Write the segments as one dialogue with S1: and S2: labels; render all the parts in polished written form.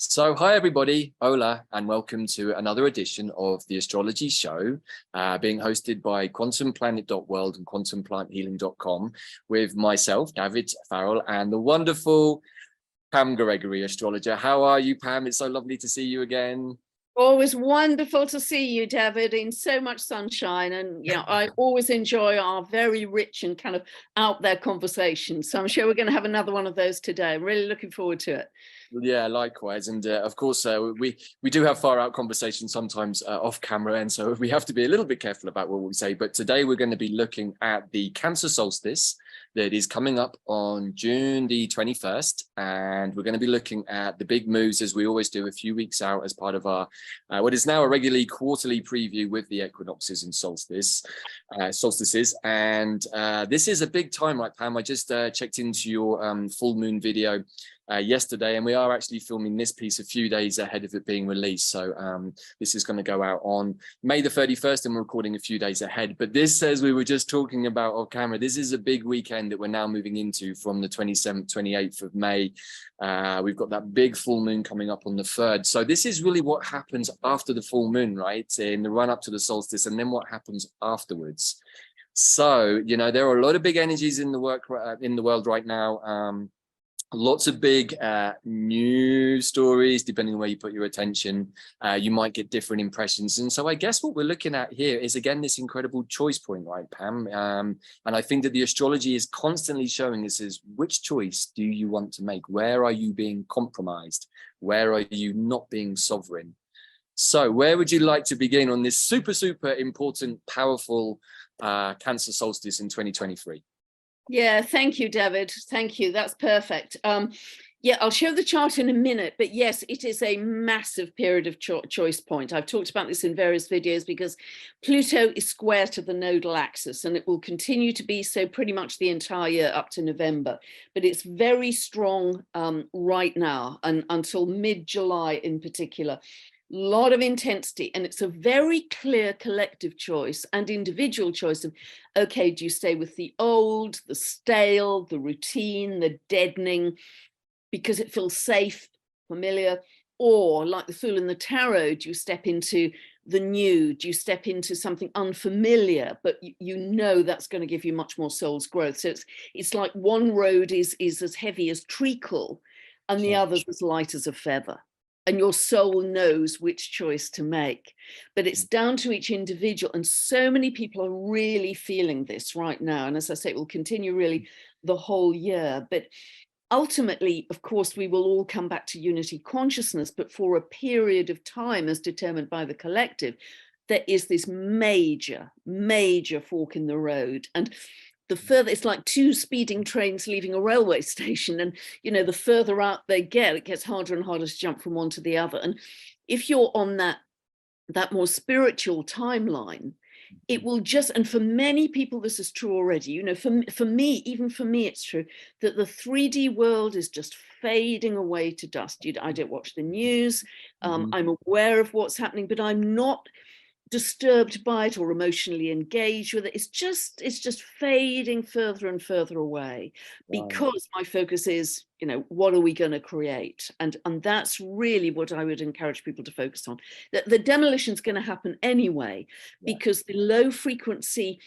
S1: So hi everybody, hola, and welcome to another edition of the Astrology Show, being hosted by quantumplanet.world and quantumplanthealing.com with myself, David Farrell, and the wonderful Pam Gregory, astrologer. How are you, Pam? It's so lovely to see you again.
S2: Always wonderful to see you, David, in so much sunshine. And, I always enjoy our very rich and kind of out there conversations. So I'm sure we're going to have another one of those today. I'm really looking forward to it.
S1: Yeah, likewise. And of course, we do have far out conversations sometimes off camera. And so we have to be a little bit careful about what we say. But today we're going to be looking at the Cancer solstice that is coming up on June the 21st. And we're going to be looking at the big moves, as we always do, a few weeks out as part of our what is now a regularly quarterly preview with the equinoxes and solstices. And this is a big time, right, Pam? I just checked into your full moon video yesterday, and we are actually filming this piece a few days ahead of it being released. So this is going to go out on May the 31st, and we're recording a few days ahead. But this, says we were just talking about off camera, this is a big weekend that we're now moving into from the 27th, 28th of May. We've got that big full moon coming up on the 3rd. So this is really what happens after the full moon, right? In the run up to the solstice, and then what happens afterwards. So, there are a lot of big energies in the world right now. Lots of big news stories, depending on where you put your attention. You might get different impressions. And so I guess what we're looking at here is, again, this incredible choice point, right, Pam? And I think that the astrology is constantly showing us is, which choice do you want to make? Where are you being compromised? Where are you not being sovereign? So where would you like to begin on this super, super important, powerful Cancer solstice in 2023?
S2: Yeah, thank you, David. Thank you. That's perfect. Yeah, I'll show the chart in a minute, but yes, it is a massive period of choice point. I've talked about this in various videos because Pluto is square to the nodal axis, and it will continue to be so pretty much the entire year up to November. But it's very strong right now, and until mid-July in particular. Lot of intensity, and it's a very clear collective choice and individual choice of, okay, do you stay with the old, the stale, the routine, the deadening, because it feels safe, familiar, or like the Fool in the Tarot, do you step into the new, do you step into something unfamiliar, but you know that's going to give you much more soul's growth. So it's like one road is as heavy as treacle, and the other's as light as a feather. And your soul knows which choice to make, but it's down to each individual. And so many people are really feeling this right now. And as I say, it will continue really the whole year. But ultimately, of course, we will all come back to unity consciousness, but for a period of time as determined by the collective, there is this major, major fork in the road. And the further, it's like two speeding trains leaving a railway station, and the further out they get, it gets harder and harder to jump from one to the other. And if you're on that more spiritual timeline, it will just, and for many people this is true already, for me, even for me, it's true that the 3D world is just fading away to dust. I don't watch the news. I'm aware of what's happening, but I'm not disturbed by it or emotionally engaged with it. It's just fading further and further away, because my focus is, what are we going to create? And that's really what I would encourage people to focus on. The demolition is going to happen anyway, because the low frequency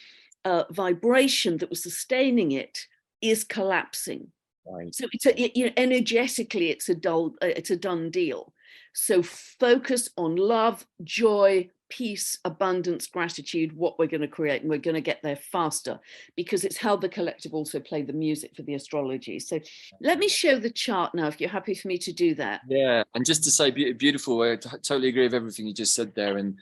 S2: vibration that was sustaining it is collapsing. So it's energetically, it's a done deal. So focus on love, joy, peace, abundance, gratitude, what we're going to create, and we're going to get there faster, because it's how the collective also play the music for the astrology. So let me show the chart now, if you're happy for me to do that.
S1: Yeah, and just to say, beautiful, I totally agree with everything you just said there. And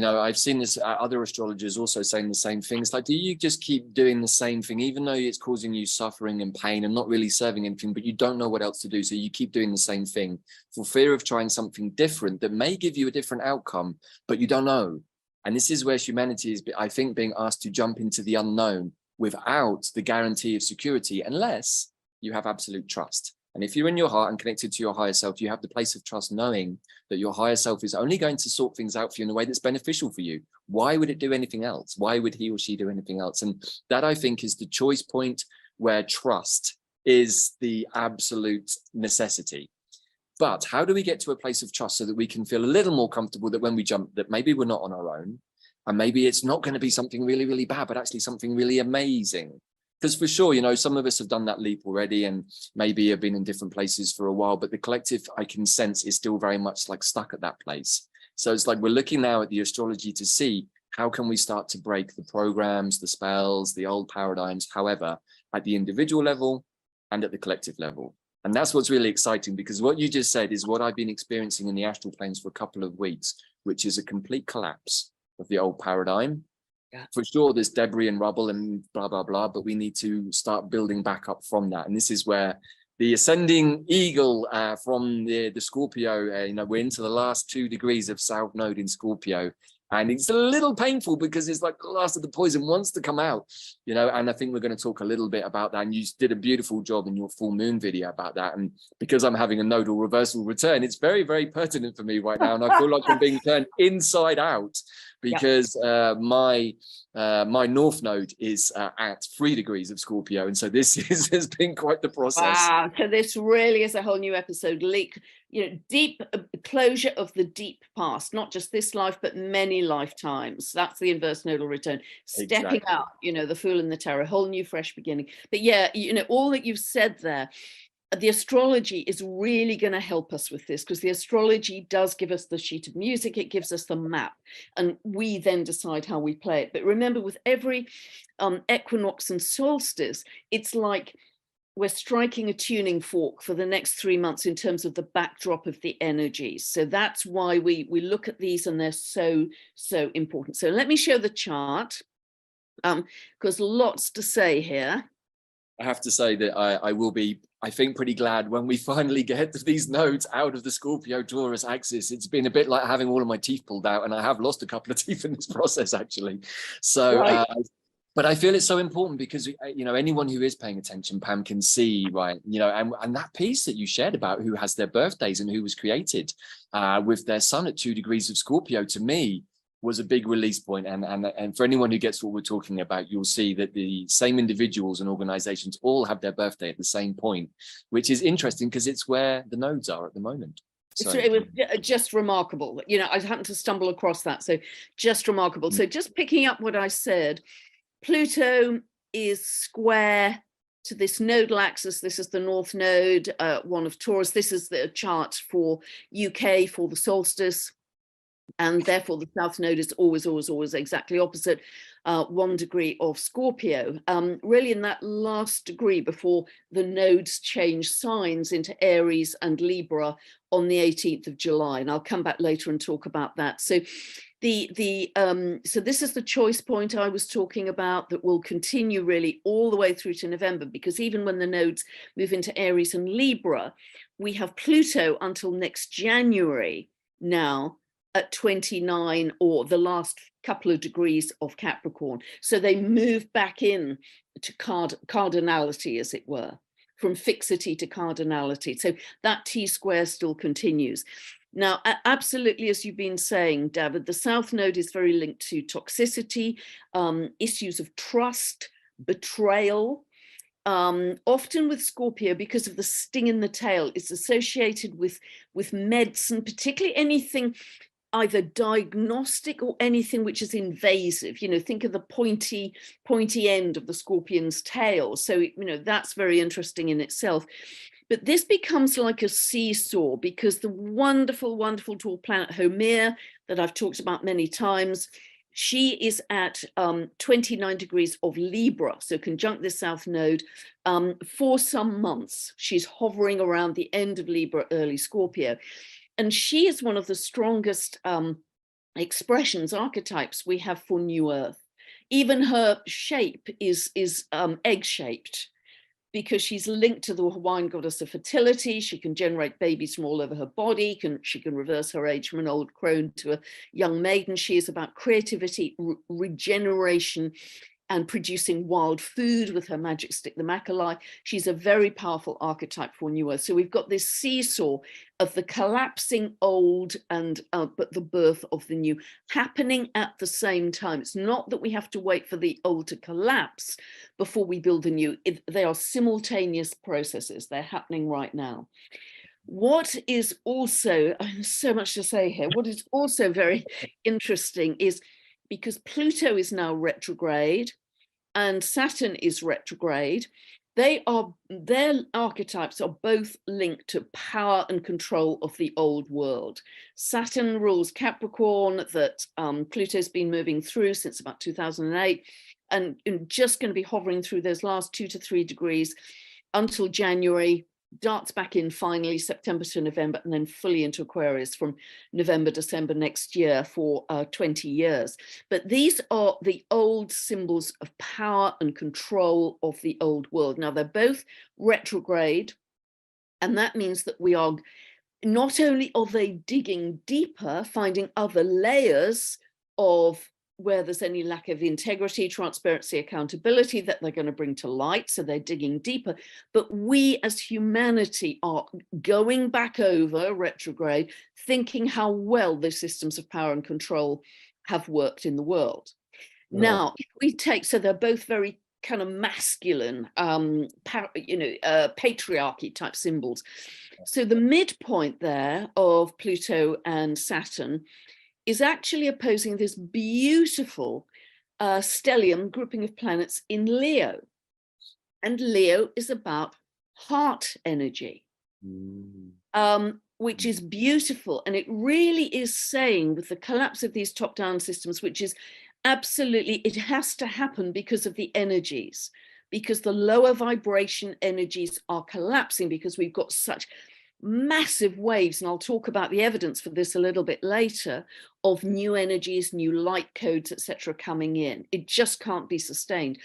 S1: I've seen this, other astrologers also saying the same things. Like, do you just keep doing the same thing, even though it's causing you suffering and pain and not really serving anything, but you don't know what else to do? So you keep doing the same thing for fear of trying something different that may give you a different outcome, but you don't know. And this is where humanity is, I think, being asked to jump into the unknown without the guarantee of security, unless you have absolute trust. And if you're in your heart and connected to your higher self, you have the place of trust, knowing that your higher self is only going to sort things out for you in a way that's beneficial for you. Why would it do anything else? Why would he or she do anything else? And that, I think, is the choice point where trust is the absolute necessity. But how do we get to a place of trust so that we can feel a little more comfortable that when we jump, that maybe we're not on our own, and maybe it's not going to be something really, really bad, but actually something really amazing. Because for sure, you know, some of us have done that leap already and maybe have been in different places for a while, but the collective, I can sense, is still very much like stuck at that place. So it's like we're looking now at the astrology to see how can we start to break the programs, the spells, the old paradigms, however, at the individual level and at the collective level. And that's what's really exciting, because what you just said is what I've been experiencing in the astral planes for a couple of weeks, which is a complete collapse of the old paradigm. Yeah. For sure, there's debris and rubble and blah, blah, blah, but we need to start building back up from that. And this is where the ascending eagle from the Scorpio, you know, we're into the last 2 degrees of South Node in Scorpio. And it's a little painful because it's like the last of the poison wants to come out, you know, and I think we're going to talk a little bit about that. And you did a beautiful job in your full moon video about that. And because I'm having a nodal reversal return, it's very, very pertinent for me right now. And I feel like I'm being turned inside out because my North Node is at 3 degrees of Scorpio. And so this has been quite the process.
S2: Wow. So this really is a whole new episode. You know, deep closure of the deep past, not just this life, but many lifetimes. That's the inverse nodal return. Stepping out, you know, the Fool and the Terror, whole new fresh beginning. But yeah, you know, all that you've said there, the astrology is really going to help us with this, because the astrology does give us the sheet of music, it gives us the map, and we then decide how we play it. But remember, with every equinox and solstice, it's like we're striking a tuning fork for the next 3 months in terms of the backdrop of the energies. So that's why we look at these, and they're so important. So let me show the chart, because lots to say here.
S1: I have to say that I will be, I think, pretty glad when we finally get these nodes out of the Scorpio Taurus axis. It's been a bit like having all of my teeth pulled out, and I have lost a couple of teeth in this process, actually. So, right. But I feel it's so important because, you know, anyone who is paying attention, Pam, can see, right, you know, and that piece that you shared about who has their birthdays and who was created with their sun at 2 degrees of Scorpio, to me, was a big release point. And for anyone who gets what we're talking about, you'll see that the same individuals and organizations all have their birthday at the same point, which is interesting because it's where the nodes are at the moment. So
S2: it was just remarkable. You know, I happened to stumble across that. So just remarkable. So just picking up what I said, Pluto is square to this nodal axis. This is the North Node, one of Taurus. This is the chart for UK for the solstice. And therefore the South Node is always exactly opposite 1 degree of Scorpio, really in that last degree before the nodes change signs into Aries and Libra on the 18th of July. And I'll come back later and talk about that. So so this is the choice point I was talking about that will continue really all the way through to November, because even when the nodes move into Aries and Libra, we have Pluto until next January now at 29, or the last couple of degrees of Capricorn. So they move back in to cardinality, as it were, from fixity to cardinality. So that T-square still continues. Now, absolutely, as you've been saying, David, the South Node is very linked to toxicity, issues of trust, betrayal. Often with Scorpio, because of the sting in the tail, it's associated with medicine, particularly anything either diagnostic or anything which is invasive. You know, think of the pointy end of the scorpion's tail. So, you know, that's very interesting in itself. But this becomes like a seesaw, because the wonderful, wonderful tall planet Haumea that I've talked about many times, she is at 29 degrees of Libra, so conjunct the South Node for some months. She's hovering around the end of Libra, early Scorpio. And she is one of the strongest expressions, archetypes we have for New Earth. Even her shape is egg-shaped, because she's linked to the Hawaiian goddess of fertility. She can generate babies from all over her body. She can reverse her age from an old crone to a young maiden. She is about creativity, regeneration, and producing wild food with her magic stick, the Makalai. She's a very powerful archetype for New Earth. So we've got this seesaw of the collapsing old and but the birth of the new happening at the same time. It's not that we have to wait for the old to collapse before we build a new. They are simultaneous processes. They're happening right now. What is also, so much to say here, what is also very interesting is because Pluto is now retrograde and Saturn is retrograde, their archetypes are both linked to power and control of the old world. Saturn rules Capricorn, that Pluto's been moving through since about 2008, and just going to be hovering through those last 2 to 3 degrees until January, darts back in finally September to November, and then fully into Aquarius from November, December next year for 20 years. But these are the old symbols of power and control of the old world. Now, they're both retrograde, and that means that we are, not only are they digging deeper, finding other layers of where there's any lack of integrity, transparency, accountability that they're going to bring to light. So they're digging deeper. But we as humanity are going back over retrograde, thinking how well the systems of power and control have worked in the world. Right. Now, if we take, so they're both very kind of masculine, patriarchy type symbols. So the midpoint there of Pluto and Saturn is actually opposing this beautiful stellium grouping of planets in Leo. And Leo is about heart energy, which is beautiful. And it really is saying, with the collapse of these top-down systems, which is absolutely, it has to happen because of the energies, because the lower vibration energies are collapsing, because we've got such massive waves, and I'll talk about the evidence for this a little bit later, of new energies, new light codes, etc., coming in. It just can't be sustained.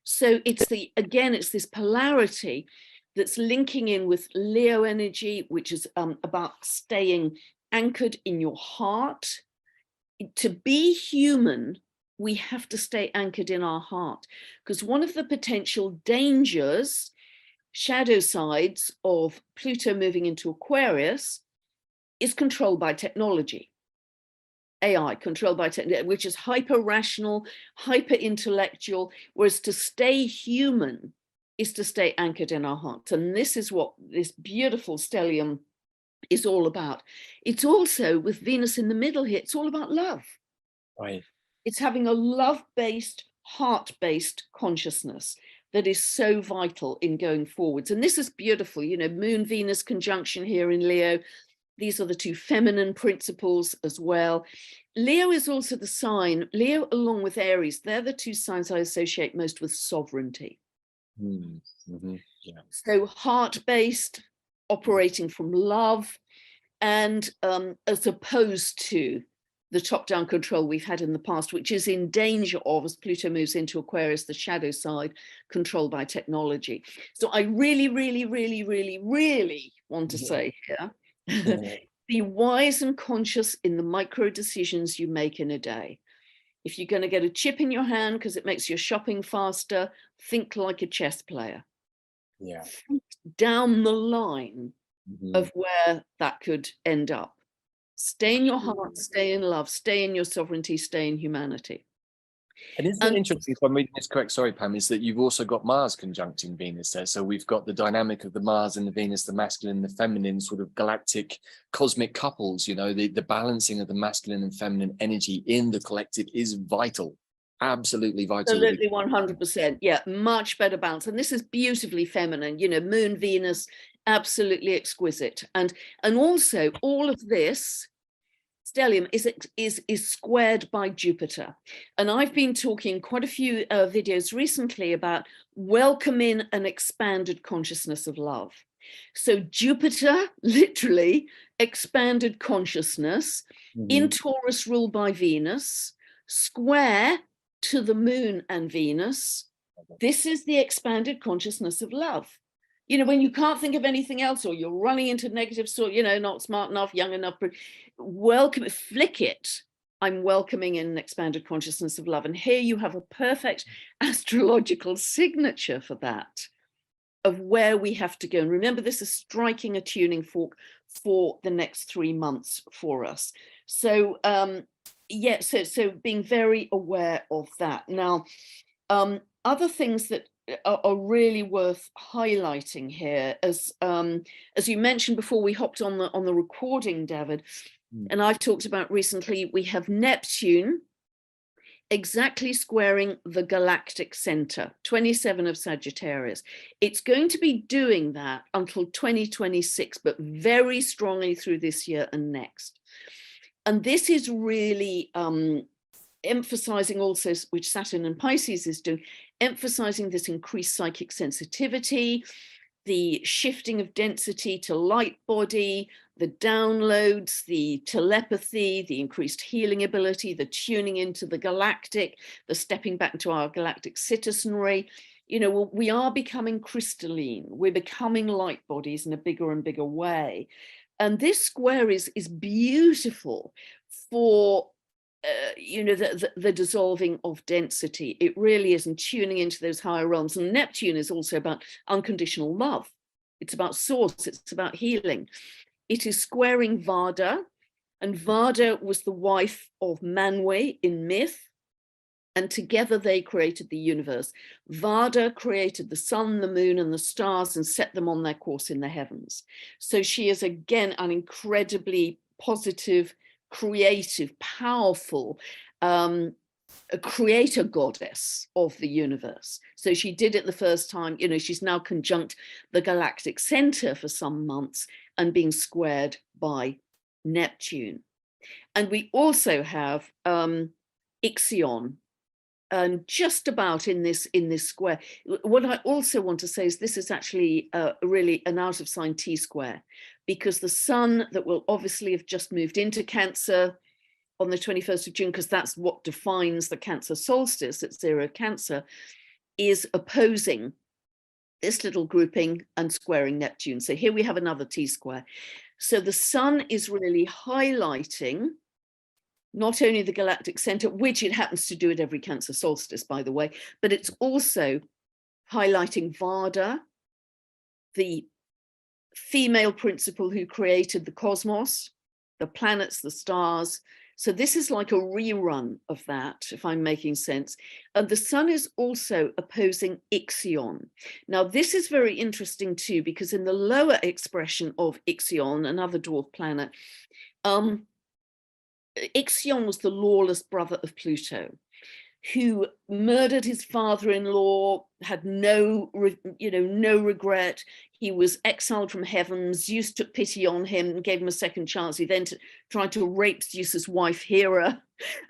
S2: So it's it's this polarity that's linking in with Leo energy, which is about staying anchored in your heart. To be human, we have to stay anchored in our heart, because one of the potential dangers, shadow sides of Pluto moving into Aquarius, is controlled by technology. AI, controlled by technology, which is hyper-rational, hyper-intellectual, whereas to stay human is to stay anchored in our hearts. And this is what this beautiful stellium is all about. It's also, with Venus in the middle here, it's all about love.
S1: Right.
S2: It's having a love-based, heart-based consciousness that is so vital in going forwards. And this is beautiful, Moon Venus conjunction here in Leo. These are the two feminine principles as well. Leo is also the sign, Leo along with Aries, they're the two signs I associate most with sovereignty. Mm-hmm. Yeah. So heart-based, operating from love, and as opposed to the top-down control we've had in the past, which is in danger of, as Pluto moves into Aquarius, the shadow side, controlled by technology. So I really, really, really, really, really want to say here, be wise and conscious in the micro decisions you make in a day. If you're going to get a chip in your hand because it makes your shopping faster, think like a chess player. Yeah. Think down the line of where that could end up. Stay in your heart, stay in love, stay in your sovereignty, stay in humanity.
S1: And isn't it interesting, if I'm reading this correct, sorry, Pam, is that you've also got Mars conjuncting Venus there. So we've got the dynamic of the Mars and the Venus, the masculine and the feminine sort of galactic cosmic couples, the balancing of the masculine and feminine energy in the collective is vital. Absolutely vital.
S2: Absolutely, 100%. Yeah, much better balance. And this is beautifully feminine, Moon, Venus, absolutely exquisite. And also all of this stellium is squared by Jupiter. And I've been talking quite a few videos recently about welcoming an expanded consciousness of love. So Jupiter, literally expanded consciousness in Taurus, ruled by Venus, square to the moon and Venus. This is the expanded consciousness of love. When you can't think of anything else, or you're running into negative sort, not smart enough, young enough, welcome, flick it. I'm welcoming an expanded consciousness of love. And here you have a perfect astrological signature for that, of where we have to go. And remember, this is striking a tuning fork for the next 3 months for us. So, so being very aware of that. Now, other things that are really worth highlighting here. As you mentioned before we hopped on the recording, David, and I've talked about recently, we have Neptune exactly squaring the galactic center, 27 of Sagittarius. It's going to be doing that until 2026, but very strongly through this year and next. And this is really emphasizing also, which Saturn and Pisces is doing, emphasizing this increased psychic sensitivity, the shifting of density to light body, the downloads, the telepathy, the increased healing ability, the tuning into the galactic, the stepping back into our galactic citizenry. You know, we are becoming crystalline. We're becoming light bodies in a bigger and bigger way. And this square is beautiful for you know, the dissolving of density. It really is, and tuning into those higher realms. And Neptune is also about unconditional love. It's about source, it's about healing. It is squaring Vada, and Vada was the wife of Manwe in myth, and together they created the universe. Vada created the sun, the moon, and the stars and set them on their course in the heavens. So she is again an incredibly positive, creative, powerful, a creator goddess of the universe. So she did it the first time, you know, she's now conjunct the galactic center for some months and being squared by Neptune. And we also have Ixion, and just about in this square. What I also want to say is this is actually really an out of sign T square, because the sun that will obviously have just moved into Cancer on the 21st of June, because that's what defines the Cancer solstice at 0 Cancer, is opposing this little grouping and squaring Neptune. So here we have another T square. So the sun is really highlighting not only the galactic center, which it happens to do at every Cancer solstice, by the way, but it's also highlighting Vada, the female principle who created the cosmos, the planets, the stars. So this is like a rerun of that, if I'm making sense. And the sun is also opposing Ixion. Now, this is very interesting too, because in the lower expression of Ixion, another dwarf planet, Ixion was the lawless brother of Pluto, who murdered his father-in-law, had no regret. He was exiled from heaven. Zeus took pity on him and gave him a second chance. He then tried to rape Zeus's wife Hera,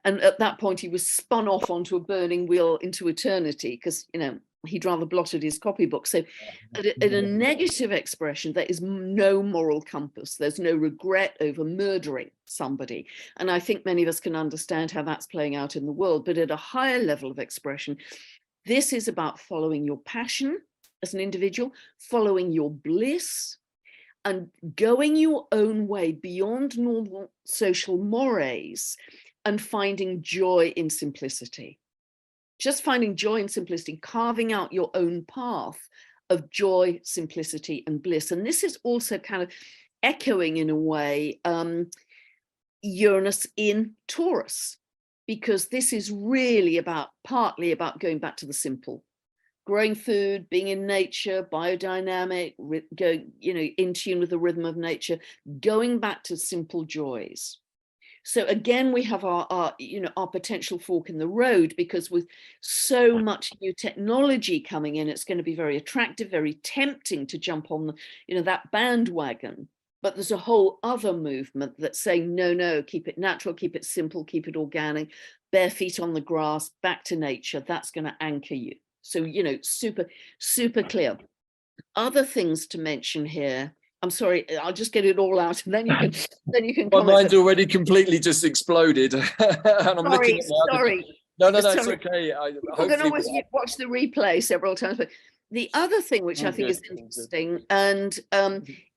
S2: and at that point he was spun off onto a burning wheel into eternity, because, you know, he'd rather blotted his copybook. So in a negative expression, there is no moral compass. There's no regret over murdering somebody. And I think many of us can understand how that's playing out in the world. But at a higher level of expression, this is about following your passion as an individual, following your bliss, and going your own way beyond normal social mores and finding joy in simplicity. Just finding joy and simplicity, carving out your own path of joy, simplicity, and bliss. And this is also kind of echoing, in a way, Uranus in Taurus, because this is really partly about going back to the simple, growing food, being in nature, biodynamic, in tune with the rhythm of nature, going back to simple joys. So again, we have our potential fork in the road, because with so much new technology coming in, it's going to be very attractive, very tempting to jump on that bandwagon. But there's a whole other movement that's saying, no, keep it natural, keep it simple, keep it organic, bare feet on the grass, back to nature. That's going to anchor you. So, super, super clear. Other things to mention here. I'm sorry, I'll just get it all out, and then you can.
S1: My mind's already completely just exploded, and I'm looking at
S2: sorry.
S1: No, it's okay.
S2: We're going to always watch the replay several times, but the other thing which I think is interesting and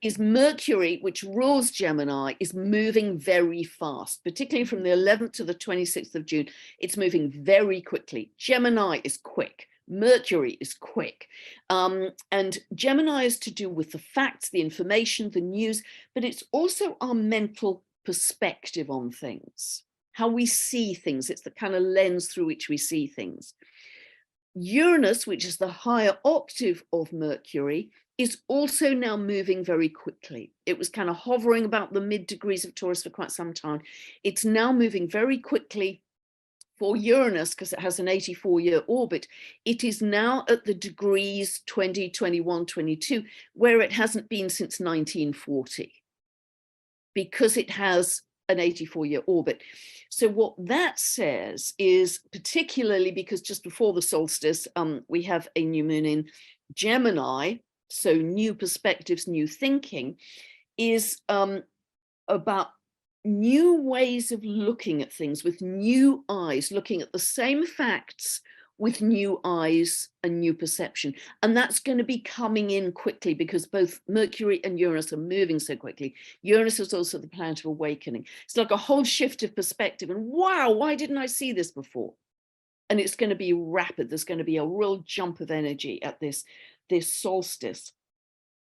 S2: is Mercury, which rules Gemini, is moving very fast, particularly from the 11th to the 26th of June. It's moving very quickly. Gemini is quick. Mercury is quick. And Gemini is to do with the facts, the information, the news, but it's also our mental perspective on things, how we see things. It's the kind of lens through which we see things. Uranus, which is the higher octave of Mercury, is also now moving very quickly. It was kind of hovering about the mid degrees of Taurus for quite some time. It's now moving very quickly for Uranus, because it has an 84-year orbit. It is now at the degrees 20, 21, 22, where it hasn't been since 1940, because it has an 84-year orbit. So what that says is, particularly because just before the solstice, we have a new moon in Gemini, so new perspectives, new thinking, is about new ways of looking at things with new eyes, looking at the same facts with new eyes and new perception. And that's going to be coming in quickly, because both Mercury and Uranus are moving so quickly. Uranus is also the planet of awakening. It's like a whole shift of perspective. And wow, why didn't I see this before? And it's going to be rapid. There's going to be a real jump of energy at this solstice.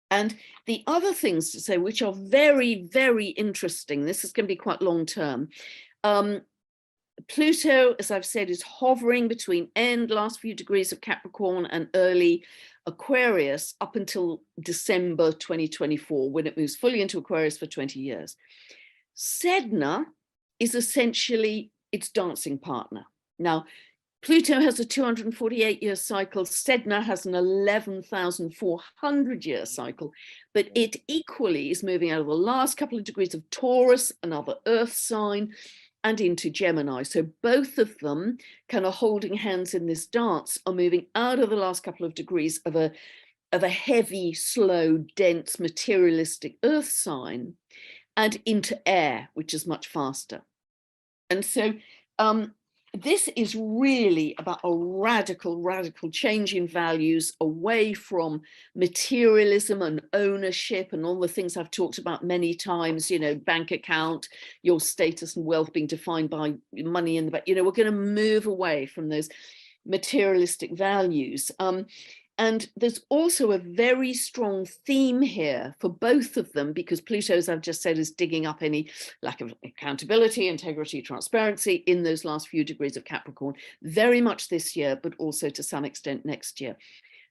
S2: And the other things to say, which are very, very interesting, this is going to be quite long term. Pluto, as I've said, is hovering between last few degrees of Capricorn and early Aquarius up until December 2024, when it moves fully into Aquarius for 20 years. Sedna is essentially its dancing partner. Now, Pluto has a 248-year cycle. Sedna has an 11,400-year cycle, but it equally is moving out of the last couple of degrees of Taurus, another Earth sign, and into Gemini. So both of them, kind of holding hands in this dance, are moving out of the last couple of degrees of a heavy, slow, dense, materialistic Earth sign and into air, which is much faster. And so this is really about a radical, radical change in values away from materialism and ownership and all the things I've talked about many times, you know, bank account, your status and wealth being defined by money in the bank. You know, we're going to move away from those materialistic values. And there's also a very strong theme here for both of them, because Pluto, as I've just said, is digging up any lack of accountability, integrity, transparency in those last few degrees of Capricorn, very much this year, but also to some extent next year.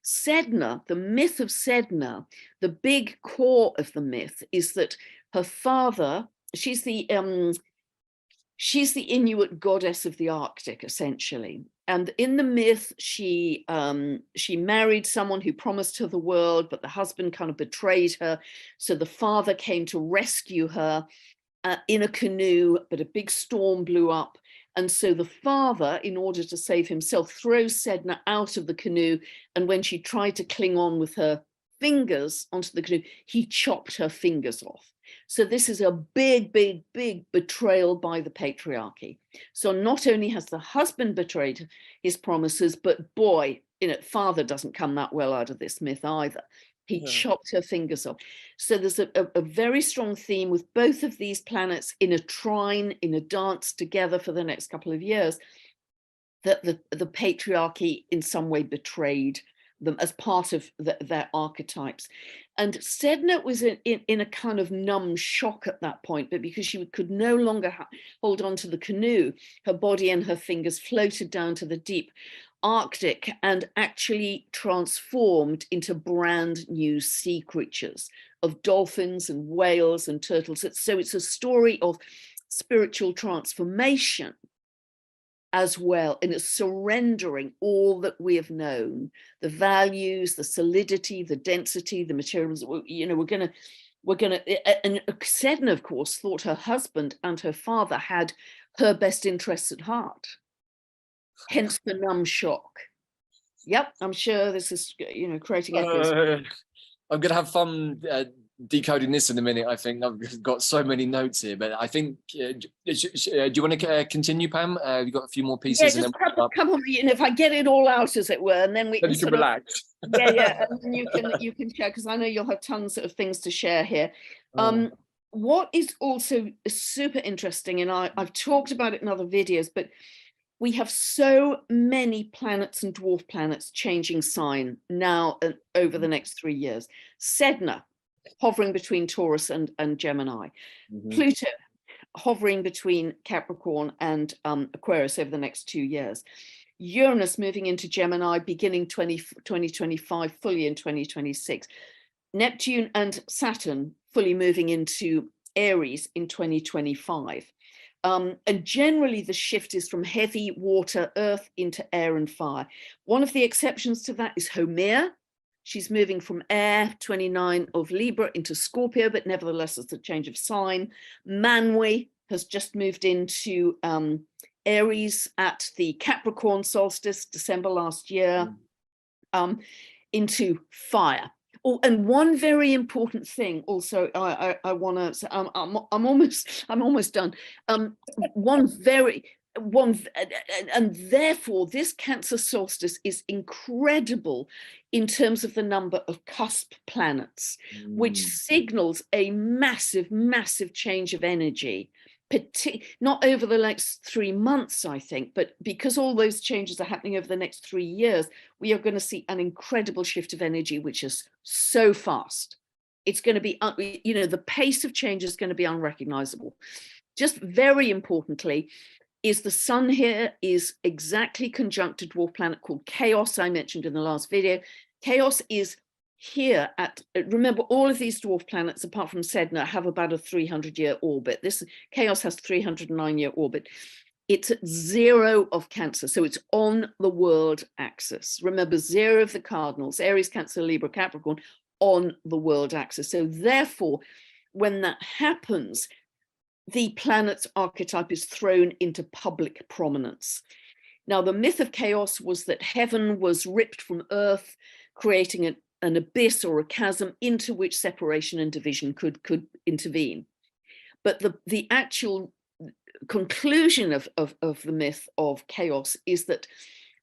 S2: Sedna, the myth of Sedna, the big core of the myth is that her father, she's the Inuit goddess of the Arctic, essentially. And in the myth, she married someone who promised her the world, but the husband kind of betrayed her. So the father came to rescue her in a canoe, but a big storm blew up. And so the father, in order to save himself, throws Sedna out of the canoe. And when she tried to cling on with her fingers onto the canoe, he chopped her fingers off. So this is a big, big, big betrayal by the patriarchy. So not only has the husband betrayed his promises, but boy, you know, father doesn't come that well out of this myth either. He chopped her fingers off. So there's a very strong theme with both of these planets in a trine, in a dance together for the next couple of years, that the patriarchy in some way betrayed them as part of their archetypes. And Sedna was in a kind of numb shock at that point, but because she could no longer hold on to the canoe, her body and her fingers floated down to the deep Arctic and actually transformed into brand new sea creatures of dolphins and whales and turtles. So it's a story of spiritual transformation as well, and it's surrendering all that we have known, the values, the solidity, the density, the materials. You know, we're gonna, and Sedna, of course, thought her husband and her father had her best interests at heart. Hence the numb shock. Yep, I'm sure this is, you know, creating echoes.
S1: I'm gonna have fun decoding this in a minute. I think I've got so many notes here, but I think do you want to continue, Pam? You've got a few more pieces.
S2: Yeah, just come on, you know, if I get it all out, as it were, and then we
S1: can sort relax.
S2: Yeah, and then you can share, because I know you'll have tons of things to share here. What is also super interesting, and I've talked about it in other videos, but we have so many planets and dwarf planets changing sign now and over the next 3 years. Sedna hovering between Taurus and Gemini. Pluto hovering between Capricorn and Aquarius over the next 2 years. Uranus moving into Gemini beginning 2025, fully in 2026. Neptune and Saturn fully moving into Aries in 2025. And generally the shift is from heavy water, earth into air and fire. One of the exceptions to that is Homer. She's moving from air, 29 of Libra, into Scorpio, but nevertheless it's a change of sign. Manwe has just moved into Aries at the Capricorn solstice, December last year, into fire. Oh, and one very important thing also, I want to. I'm almost done. And therefore this Cancer solstice is incredible in terms of the number of cusp planets, which signals a massive, massive change of energy. Not over the next 3 months, I think, but because all those changes are happening over the next 3 years, we are going to see an incredible shift of energy, which is so fast. It's going to be, the pace of change is going to be unrecognizable. Just very importantly, is the sun here is exactly conjunct a dwarf planet called Chaos, I mentioned in the last video. Chaos is here at, remember, all of these dwarf planets, apart from Sedna, have about a 300-year orbit. This Chaos has 309-year orbit. It's at 0 of Cancer, so it's on the world axis. Remember, 0 of the cardinals, Aries, Cancer, Libra, Capricorn, on the world axis. So therefore, when that happens, the planet's archetype is thrown into public prominence. Now, the myth of Chaos was that heaven was ripped from earth, creating an abyss or a chasm into which separation and division could intervene. But the actual conclusion of the myth of Chaos is that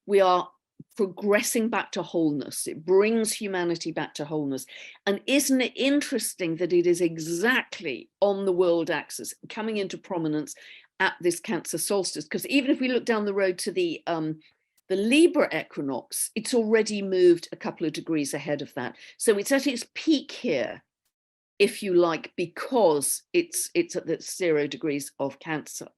S2: we are progressing back to wholeness. It brings humanity back to wholeness. And isn't it interesting that it is exactly on the world axis, coming into prominence at this Cancer solstice? Because even if we look down the road to the Libra equinox, it's already moved a couple of degrees ahead of that. So it's at its peak here, if you like, because it's at the 0 degrees of Cancer.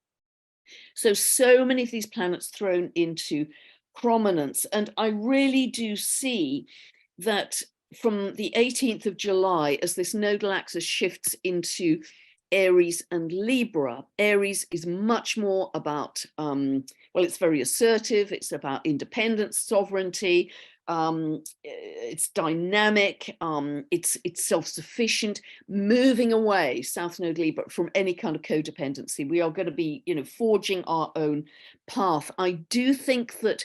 S2: So many of these planets thrown into prominence. And I really do see that from the 18th of July, as this nodal axis shifts into Aries and Libra, Aries is much more about, well, it's very assertive. It's about independence, sovereignty. It's dynamic. It's self-sufficient, moving away, South Node Libra, from any kind of codependency. We are going to be, forging our own path. I do think that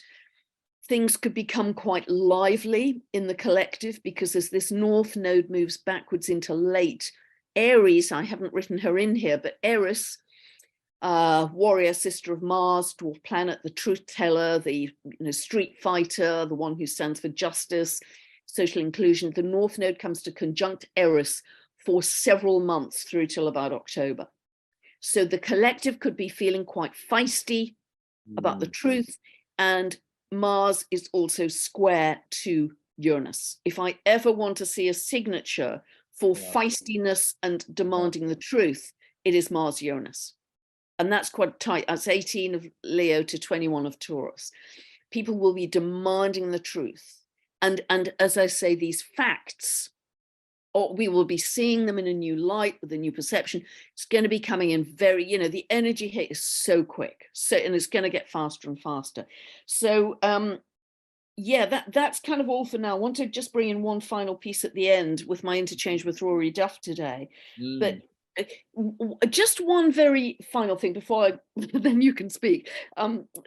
S2: things could become quite lively in the collective, because as this North Node moves backwards into late Aries, I haven't written her in here, but Eris, warrior sister of Mars, dwarf planet, the truth teller, the street fighter, the one who stands for justice, social inclusion. The North Node comes to conjunct Eris for several months through till about October. So the collective could be feeling quite feisty about the truth, and Mars is also square to Uranus. If I ever want to see a signature for feistiness and demanding the truth, it is Mars-Uranus. And that's quite tight. That's 18 of Leo to 21 of Taurus. People will be demanding the truth. And as I say, these facts, or we will be seeing them in a new light with a new perception. It's going to be coming in very, the energy here is so quick. And it's going to get faster and faster. So yeah, that's kind of all for now. I want to just bring in one final piece at the end with my interchange with Rory Duff today. But just one very final thing before then you can speak,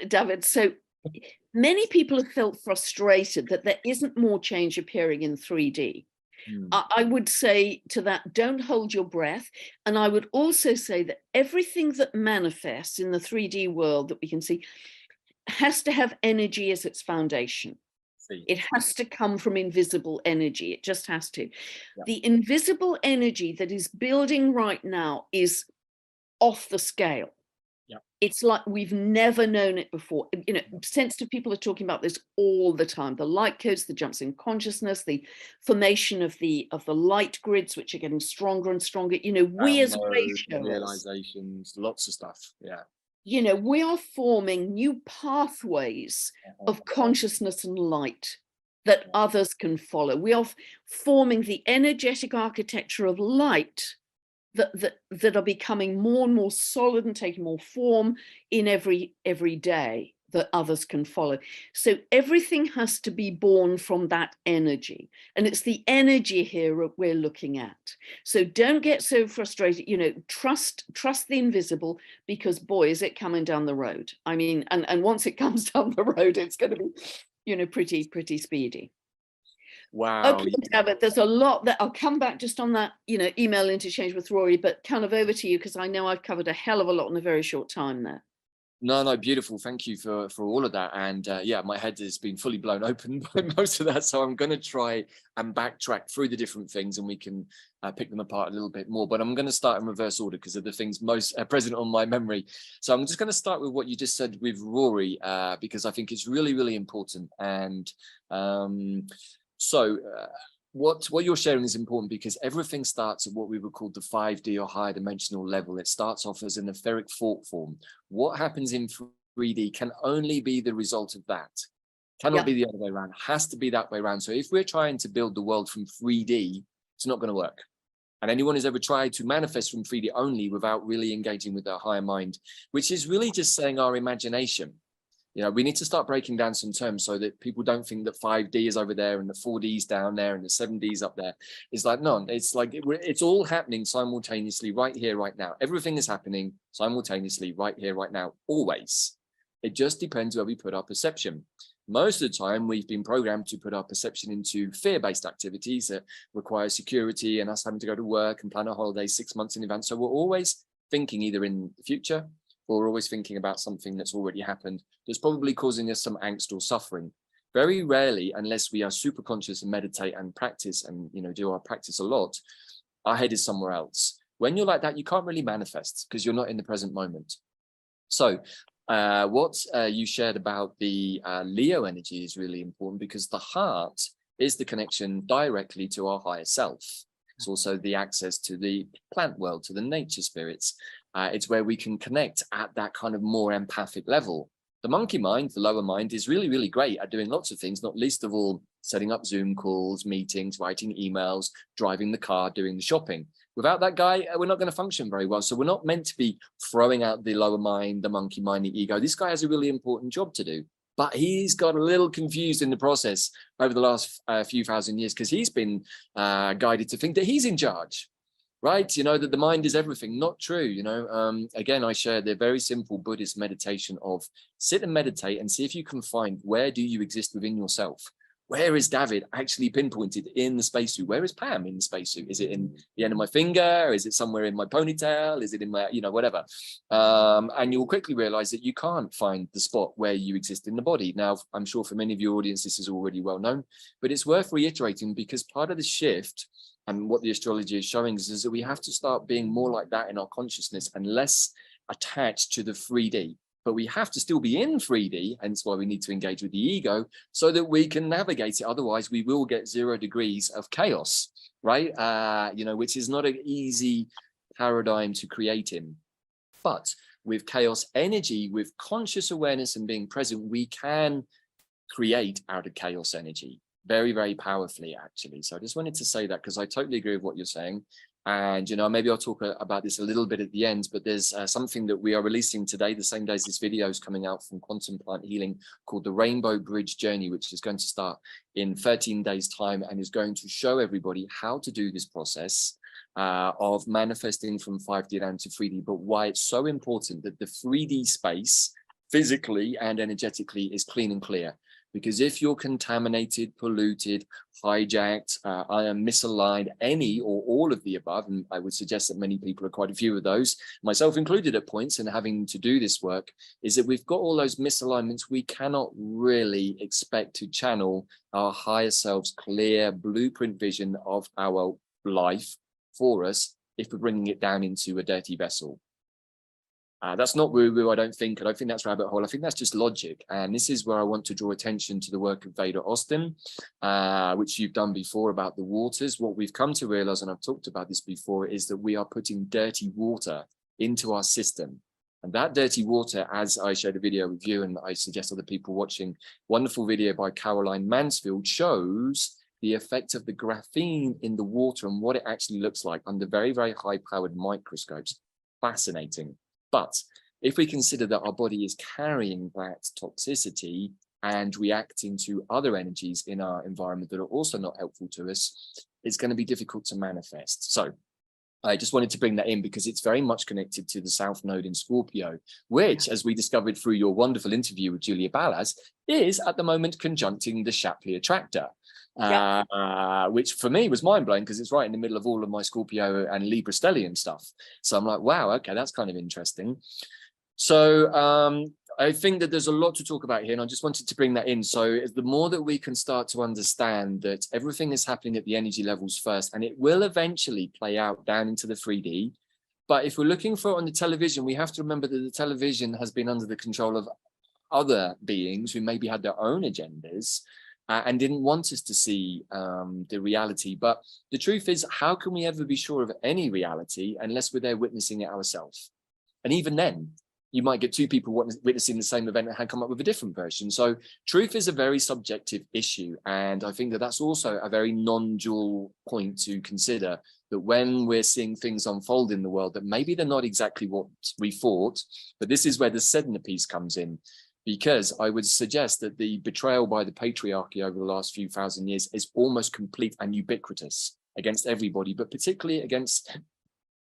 S2: David. So many people have felt frustrated that there isn't more change appearing in 3D. I would say to that, don't hold your breath. And I would also say that everything that manifests in the 3D world that we can see has to have energy as its foundation. It has to come from invisible energy. It just has to. Yeah. The invisible energy that is building right now is off the scale. Yeah. It's like we've never known it before. Sensitive people are talking about this all the time. The light codes, the jumps in consciousness, the formation of the light grids, which are getting stronger and stronger. We as
S1: realizations, lots of stuff. Yeah.
S2: you know, we are forming new pathways of consciousness and light that others can follow. We are forming the energetic architecture of light that are becoming more and more solid and taking more form in every day that others can follow. So everything has to be born from that energy. And it's the energy here we're looking at. So don't get so frustrated, you know, trust the invisible, because boy, is it coming down the road. I mean, and once it comes down the road, it's going to be, you know, pretty speedy.
S1: Wow.
S2: Okay, David, there's a lot that I'll come back just on that, you know, email interchange with Rory, but kind of over to you, because I know I've covered a hell of a lot in a very short time there.
S1: No, beautiful. Thank you for all of that. And yeah, my head has been fully blown open by most of that. So I'm going to try and backtrack through the different things, and we can pick them apart a little bit more. But I'm going to start in reverse order because of the things most present on my memory. So I'm just going to start with what you just said with Rory, because I think it's really, really important. And what you're sharing is important, because everything starts at what we would call the 5D or higher dimensional level. It starts off as an etheric thought form. What happens in 3D can only be the result of that. Cannot be the other way around. It has to be that way around. So if we're trying to build the world from 3D, it's not going to work. And anyone who's ever tried to manifest from 3D only without really engaging with their higher mind, which is really just saying our imagination. You know, we need to start breaking down some terms so that people don't think that 5D is over there and the 4D is down there and the 7D is up there. It's like, no, it's like it's all happening simultaneously right here, right now. Everything is happening simultaneously right here, right now, always. It just depends where we put our perception. Most of the time, we've been programmed to put our perception into fear-based activities that require security and us having to go to work and plan our holidays 6 months in advance. So we're always thinking either in the future, or we're always thinking about something that's already happened that's probably causing us some angst or suffering. Very rarely, unless we are super conscious and meditate and practice and, you know, do our practice a lot, our head is somewhere else. When you're like that, you can't really manifest because you're not in the present moment. So what you shared about the Leo energy is really important, because the heart is the connection directly to our higher self. It's also the access to the plant world, to the nature spirits. It's where we can connect at that kind of more empathic level. The monkey mind, the lower mind, is really, really great at doing lots of things, not least of all setting up Zoom calls, meetings, writing emails, driving the car, doing the shopping. Without that guy, we're not going to function very well. So we're not meant to be throwing out the lower mind, the monkey mind, the ego. This guy has a really important job to do. But he's got a little confused in the process over the last few thousand years, because he's been guided to think that he's in charge. Right, you know, that the mind is everything. Not true. You know, again, I share the very simple Buddhist meditation of sit and meditate and see if you can find, where do you exist within yourself? Where is David actually pinpointed in the spacesuit? Where is Pam in the spacesuit? Is it in the end of my finger? Is it somewhere in my ponytail? Is it in my, you know, whatever? And you'll quickly realize that you can't find the spot where you exist in the body. Now, I'm sure for many of your audience, this is already well known, but it's worth reiterating, because part of the shift and what the astrology is showing us is that we have to start being more like that in our consciousness and less attached to the 3D. But we have to still be in 3D, hence why we need to engage with the ego, so that we can navigate it. Otherwise, we will get 0 degrees of chaos, right? You know, which is not an easy paradigm to create in. But with chaos energy, with conscious awareness and being present, we can create out of chaos energy very, very powerfully, actually. So I just wanted to say that, because I totally agree with what you're saying. And, you know, maybe I'll talk about this a little bit at the end, but there's something that we are releasing today, the same day as this video is coming out, from Quantum Plant Healing, called the Rainbow Bridge Journey, which is going to start in 13 days time and is going to show everybody how to do this process of manifesting from 5D down to 3D, but why it's so important that the 3D space physically and energetically is clean and clear. Because if you're contaminated, polluted, hijacked, misaligned, any or all of the above, and I would suggest that many people are quite a few of those, myself included at points, and having to do this work, is that we've got all those misalignments. We cannot really expect to channel our higher selves clear blueprint vision of our life for us if we're bringing it down into a dirty vessel. That's not woo-woo, I don't think. I don't think that's rabbit hole. I think that's just logic. And this is where I want to draw attention to the work of Veda Austin, which you've done before about the waters. What we've come to realize, and I've talked about this before, is that we are putting dirty water into our system. And that dirty water, as I shared a video with you, and I suggest other people watching, wonderful video by Caroline Mansfield, shows the effect of the graphene in the water and what it actually looks like under very, very high-powered microscopes. Fascinating. But if we consider that our body is carrying that toxicity and reacting to other energies in our environment that are also not helpful to us, it's going to be difficult to manifest. So I just wanted to bring that in because it's very much connected to the South Node in Scorpio, which, as we discovered through your wonderful interview with Julia Ballas, is at the moment conjuncting the Shapley attractor. Which for me was mind-blowing because it's right in the middle of all of my Scorpio and Libra stellium stuff. So I'm like, wow, okay, that's kind of interesting. So I think that there's a lot to talk about here, and I just wanted to bring that in. So the more that we can start to understand that everything is happening at the energy levels first, and it will eventually play out down into the 3D. But if we're looking for it on the television, we have to remember that the television has been under the control of other beings who maybe had their own agendas and didn't want us to see the reality. But the truth is, how can we ever be sure of any reality unless we're there witnessing it ourselves? And even then, you might get two people witnessing the same event and come up with a different version. So truth is a very subjective issue. And I think that that's also a very non-dual point to consider, that when we're seeing things unfold in the world, that maybe they're not exactly what we thought, but this is where the Sedna piece comes in. Because I would suggest that the betrayal by the patriarchy over the last few thousand years is almost complete and ubiquitous against everybody, but particularly against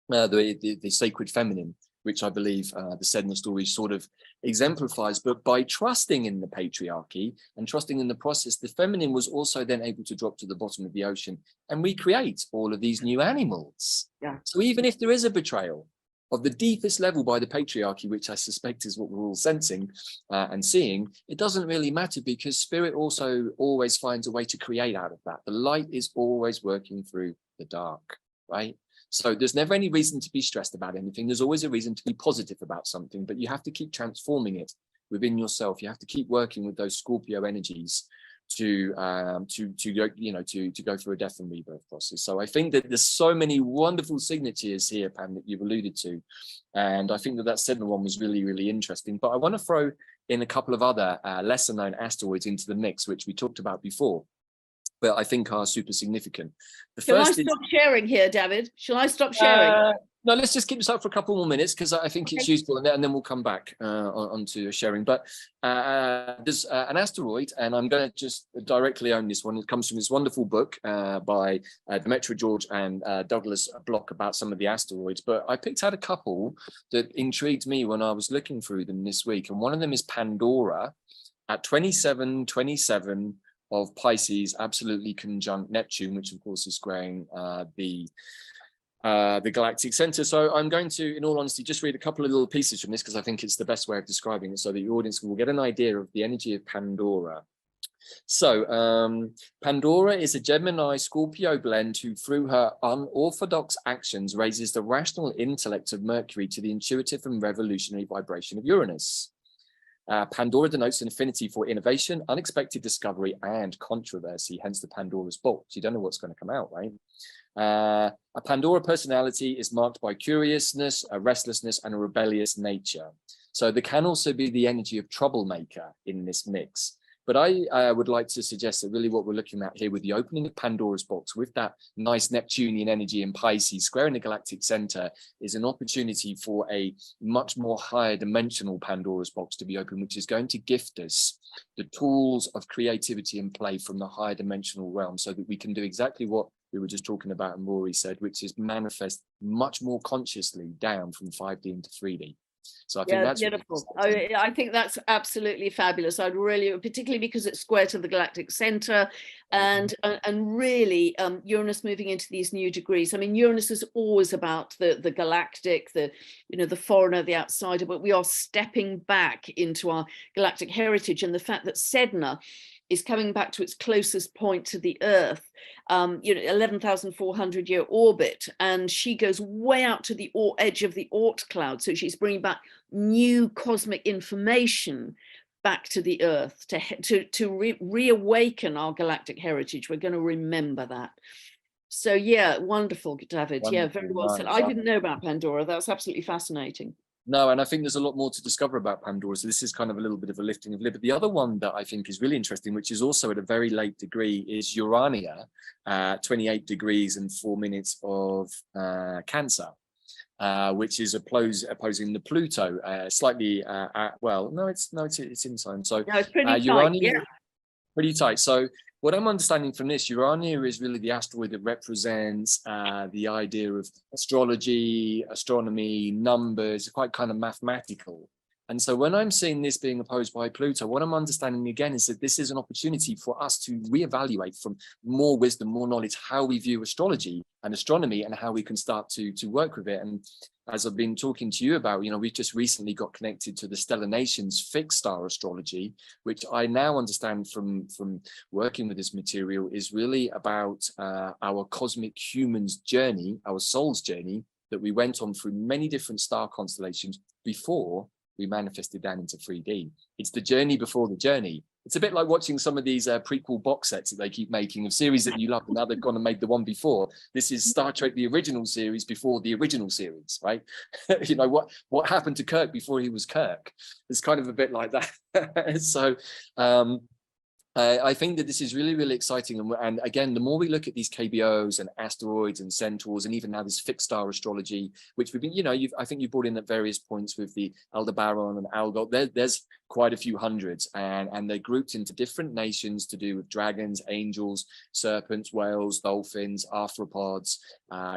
S1: the sacred feminine, which I believe the Sedna story sort of exemplifies. But by trusting in the patriarchy and trusting in the process, the feminine was also then able to drop to the bottom of the ocean and recreate all of these new animals. Yeah. So even if there is a betrayal of the deepest level by the patriarchy, which I suspect is what we're all sensing and seeing, it doesn't really matter because spirit also always finds a way to create out of that. The light is always working through the dark, right? So there's never any reason to be stressed about anything. There's always a reason to be positive about something, but you have to keep transforming it within yourself. You have to keep working with those Scorpio energies to go, to go through a death and rebirth process. So I think that there's so many wonderful signatures here, Pam, that you've alluded to, and I think that that Sedna one was really, really interesting. But I want to throw in a couple of other lesser known asteroids into the mix, which we talked about before, but I think are super significant.
S2: Shall I stop sharing here, David? Shall I stop sharing?
S1: No, let's just keep this up for a couple more minutes because I think it's useful, and then we'll come back onto sharing. But there's an asteroid, and I'm going to just directly own this one. It comes from this wonderful book by Demetra George and Douglas Block about some of the asteroids. But I picked out a couple that intrigued me when I was looking through them this week, and one of them is Pandora at 2727 of Pisces, absolutely conjunct Neptune, which of course is squaring the galactic center. So I'm going to, in all honesty, just read a couple of little pieces from this because I think it's the best way of describing it so that your audience will get an idea of the energy of Pandora. So Pandora is a Gemini Scorpio blend who, through her unorthodox actions, raises the rational intellect of Mercury to the intuitive and revolutionary vibration of Uranus. Pandora denotes an affinity for innovation, unexpected discovery, and controversy, hence the Pandora's box. You don't know what's going to come out, right? A Pandora personality is marked by curiousness, a restlessness, and a rebellious nature. So there can also be the energy of troublemaker in this mix. But I would like to suggest that really what we're looking at here with the opening of Pandora's box with that nice Neptunian energy in Pisces squaring the galactic center is an opportunity for a much more higher dimensional Pandora's box to be open, which is going to gift us the tools of creativity and play from the higher dimensional realm so that we can do exactly what we were just talking about and Rory said, which is manifest much more consciously down from 5D into 3D. So I think that's
S2: beautiful. I think that's absolutely fabulous. I'd really, particularly because it's square to the galactic center, and really Uranus moving into these new degrees. I mean, Uranus is always about the galactic, the foreigner, the outsider, but we are stepping back into our galactic heritage, and the fact that Sedna is coming back to its closest point to the Earth, 11,400 year orbit, and she goes way out to the edge of the Oort cloud. So she's bringing back new cosmic information back to the Earth to reawaken our galactic heritage. We're going to remember that. So yeah, wonderful, David. Wonderful. Yeah, very well said. I didn't know about Pandora. That's absolutely fascinating.
S1: No, and I think there's a lot more to discover about Pandora. So this is kind of a little bit of a lifting of lid. But the other one that I think is really interesting, which is also at a very late degree, is Urania, 28 degrees and 4 minutes of Cancer, which is opposing the Pluto, slightly. Well, no, it's in time. So
S2: No, it's pretty tight.
S1: Urania,
S2: Yeah.
S1: pretty tight. So what I'm understanding from this, Urania is really the asteroid that represents the idea of astrology, astronomy, numbers, quite kind of mathematical. And so when I'm seeing this being opposed by Pluto, what I'm understanding again is that this is an opportunity for us to reevaluate from more wisdom, more knowledge, how we view astrology and astronomy and how we can start to work with it. And as I've been talking to you about, we've just recently got connected to the Stellar Nations fixed star astrology, which I now understand from working with this material is really about our cosmic humans journey, our soul's journey that we went on through many different star constellations before we manifested that into 3D. It's the journey before the journey. It's a bit like watching some of these prequel box sets that they keep making of series that you love, and now they've gone and made the one before. This is Star Trek, the original series before the original series, right? What happened to Kirk before he was Kirk? It's kind of a bit like that. So I think that this is really, really exciting. And again, the more we look at these KBOs and asteroids and centaurs, and even now this fixed star astrology, which we've been, I think you brought in at various points with the Aldebaran and Algol, there's quite a few hundreds, and they're grouped into different nations to do with dragons, angels, serpents, whales, dolphins, arthropods,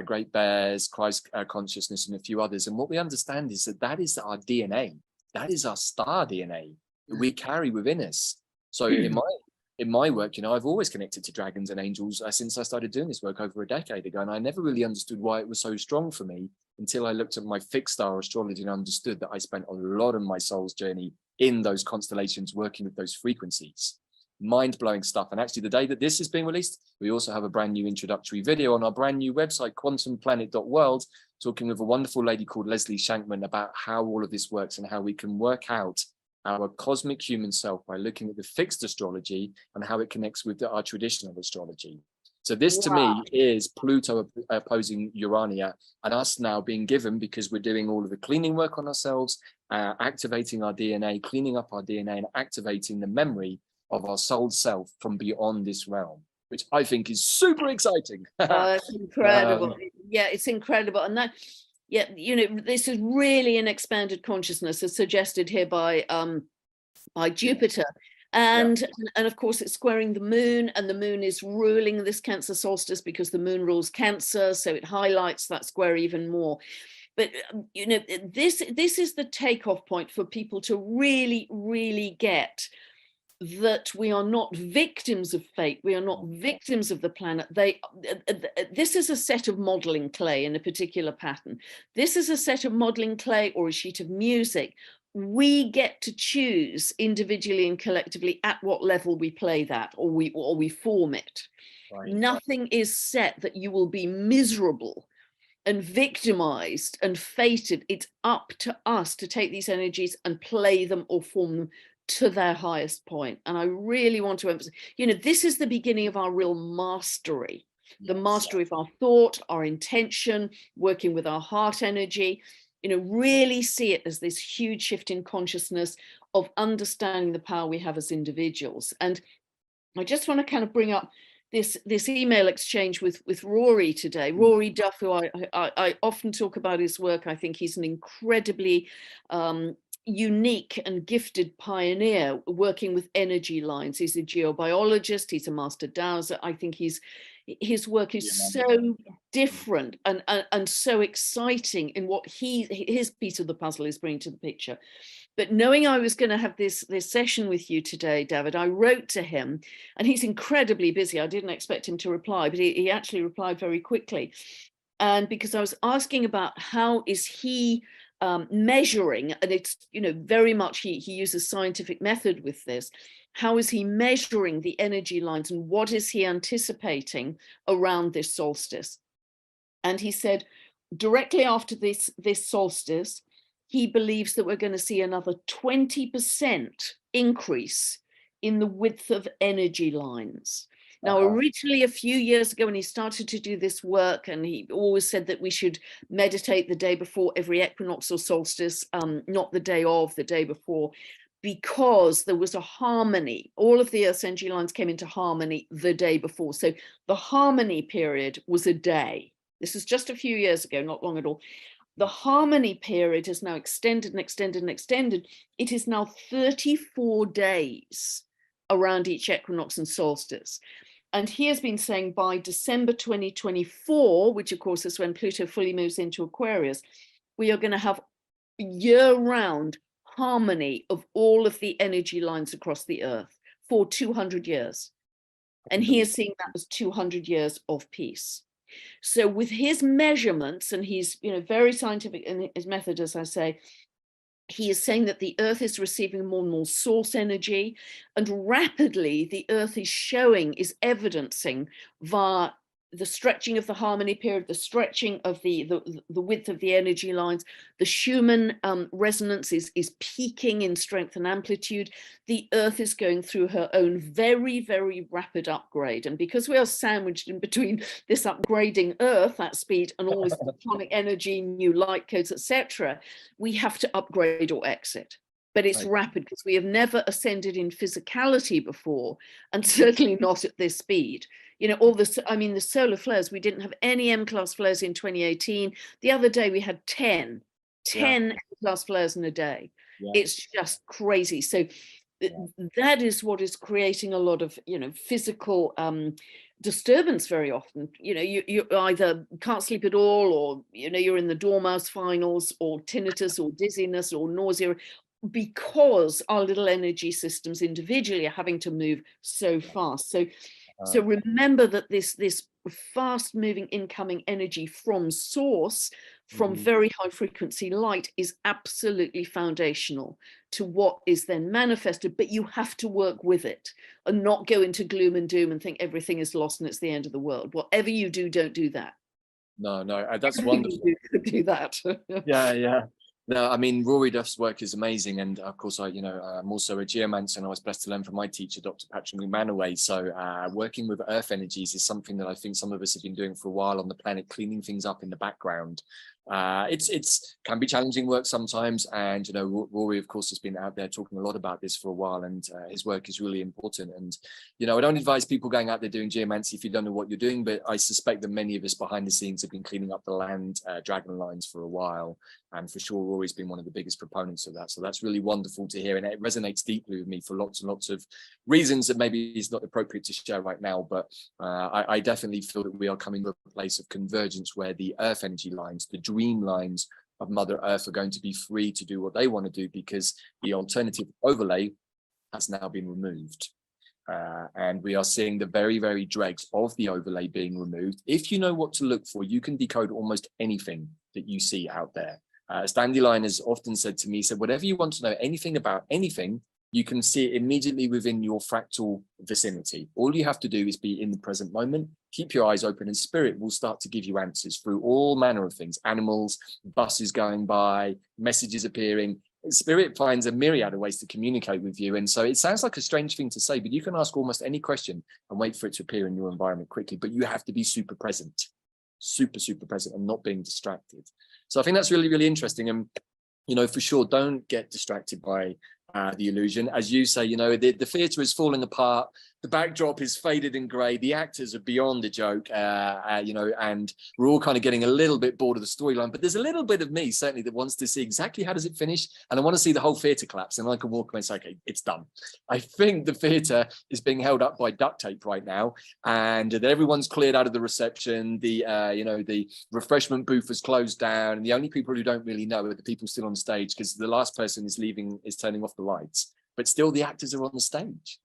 S1: great bears, Christ consciousness, and a few others. And what we understand is that is our DNA. That is our star DNA that we carry within us. So in my work, I've always connected to dragons and angels since I started doing this work over a decade ago. And I never really understood why it was so strong for me until I looked at my fixed star astrology and understood that I spent a lot of my soul's journey in those constellations, working with those frequencies. Mind-blowing stuff. And actually, the day that this is being released, we also have a brand new introductory video on our brand new website, quantumplanet.world, talking with a wonderful lady called Leslie Shankman about how all of this works and how we can work out our cosmic human self by looking at the fixed astrology and how it connects with our traditional astrology. So this to me is Pluto opposing Urania, and us now being given, because we're doing all of the cleaning work on ourselves, activating our DNA, cleaning up our DNA and activating the memory of our soul self from beyond this realm, which I think is super exciting.
S2: It's incredible. Yeah, it's incredible. And that, yeah, this is really an expanded consciousness as suggested here by Jupiter. And of course, it's squaring the moon, and the moon is ruling this Cancer solstice because the moon rules Cancer. So it highlights that square even more. But, this is the takeoff point for people to really, really get that we are not victims of fate. We are not victims of the planet. This is a set of modeling clay in a particular pattern. This is a set of modeling clay or a sheet of music. We get to choose individually and collectively at what level we play that, or we form it. Right. Nothing is set that you will be miserable and victimized and fated. It's up to us to take these energies and play them or form them to their highest point. And I really want to emphasize, this is the beginning of our real mastery, the mastery of our thought, our intention, working with our heart energy, really see it as this huge shift in consciousness of understanding the power we have as individuals. And I just want to kind of bring up this email exchange with Rory today. Rory Duff, who I often talk about his work. I think he's an incredibly unique and gifted pioneer working with energy lines. He's a geobiologist, he's a master dowser. I think his work is so different and so exciting in what his piece of the puzzle is bringing to the picture. But knowing I was going to have this session with you today, David, I wrote to him, and he's incredibly busy. I didn't expect him to reply, but he actually replied very quickly. And because I was asking about how is he measuring, and it's very much he uses scientific method with this. How is he measuring the energy lines, and what is he anticipating around this solstice? And he said, directly after this solstice, he believes that we're going to see another 20% increase in the width of energy lines. Now, originally, a few years ago, when he started to do this work, and he always said that we should meditate the day before every equinox or solstice, not the day of, the day before, because there was a harmony. All of the Earth's energy lines came into harmony the day before. So the harmony period was a day. This is just a few years ago, not long at all. The harmony period is now extended and extended and extended. It is now 34 days around each equinox and solstice. And he has been saying by December 2024, which of course is when Pluto fully moves into Aquarius, we are going to have year-round harmony of all of the energy lines across the Earth for 200 years. And he is seeing that as 200 years of peace. So with his measurements, and he's very scientific in his method, as I say, he is saying that the Earth is receiving more and more source energy, and rapidly the Earth is evidencing via the stretching of the harmony period, the stretching of the width of the energy lines. The Schumann resonance is peaking in strength and amplitude. The Earth is going through her own very, very rapid upgrade. And because we are sandwiched in between this upgrading Earth at speed and all this atomic energy, new light codes, etc., we have to upgrade or exit. But it's rapid because we have never ascended in physicality before, and certainly not at this speed. All this, the solar flares, we didn't have any M-class flares in 2018. The other day we had 10 M-class flares in a day. Yeah. It's just crazy. So that is what is creating a lot of, physical disturbance very often. You either can't sleep at all, or, you're in the Dormouse finals, or tinnitus, or dizziness, or nausea, because our little energy systems individually are having to move so fast. So remember that this fast moving incoming energy from source, from very high frequency light, is absolutely foundational to what is then manifested, but you have to work with it and not go into gloom and doom and think everything is lost and it's the end of the world. Whatever you do, don't do that.
S1: No, that's wonderful.
S2: Do that.
S1: Yeah. No, Rory Duff's work is amazing, and of course, I'm also a geomancer, and I was blessed to learn from my teacher, Dr. Patrick McManaway. So, working with earth energies is something that I think some of us have been doing for a while on the planet, cleaning things up in the background. It's can be challenging work sometimes, and Rory, of course, has been out there talking a lot about this for a while, and his work is really important. And I don't advise people going out there doing geomancy if you don't know what you're doing, but I suspect that many of us behind the scenes have been cleaning up the land dragon lines for a while, and for sure Rory's been one of the biggest proponents of that. So that's really wonderful to hear, and it resonates deeply with me for lots and lots of reasons that maybe is not appropriate to share right now. But I definitely feel that we are coming to a place of convergence where the earth energy lines, the dream lines of Mother Earth, are going to be free to do what they want to do, because the alternative overlay has now been removed. And we are seeing the very, very dregs of the overlay being removed. If you know what to look for, you can decode almost anything that you see out there. Standyline has often said to me, whatever you want to know, anything about anything, you can see it immediately within your fractal vicinity. All you have to do is be in the present moment, keep your eyes open, and spirit will start to give you answers through all manner of things: animals, buses going by, messages appearing. Spirit finds a myriad of ways to communicate with you. And so it sounds like a strange thing to say, but you can ask almost any question and wait for it to appear in your environment quickly, but you have to be super present, super present, and not being distracted. So I think that's really, really interesting. And, for sure, don't get distracted by the illusion. As you say, the theatre is falling apart. The backdrop is faded and grey. The actors are beyond a joke, and we're all kind of getting a little bit bored of the storyline. But there's a little bit of me, certainly, that wants to see exactly how does it finish. And I want to see the whole theatre collapse. And I can walk away and say, okay, it's done. I think the theatre is being held up by duct tape right now. And that everyone's cleared out of the reception. The refreshment booth has closed down. And the only people who don't really know are the people still on stage, because the last person is leaving, is turning off the lights. But still, the actors are on the stage.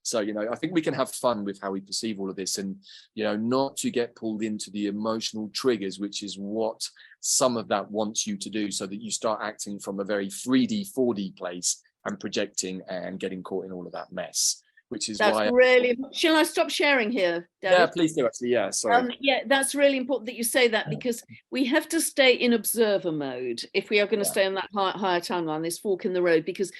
S1: So, I think we can have fun with how we perceive all of this, and, not to get pulled into the emotional triggers, which is what some of that wants you to do, so that you start acting from a very 3D, 4D place and projecting and getting caught in all of that mess. which is
S2: That's
S1: why.
S2: really, shall I stop sharing here, David?
S1: Yeah, please do actually. Yeah, sorry.
S2: Yeah, that's really important that you say that, because we have to stay in observer mode if we are going to stay on that higher timeline, this fork in the road, because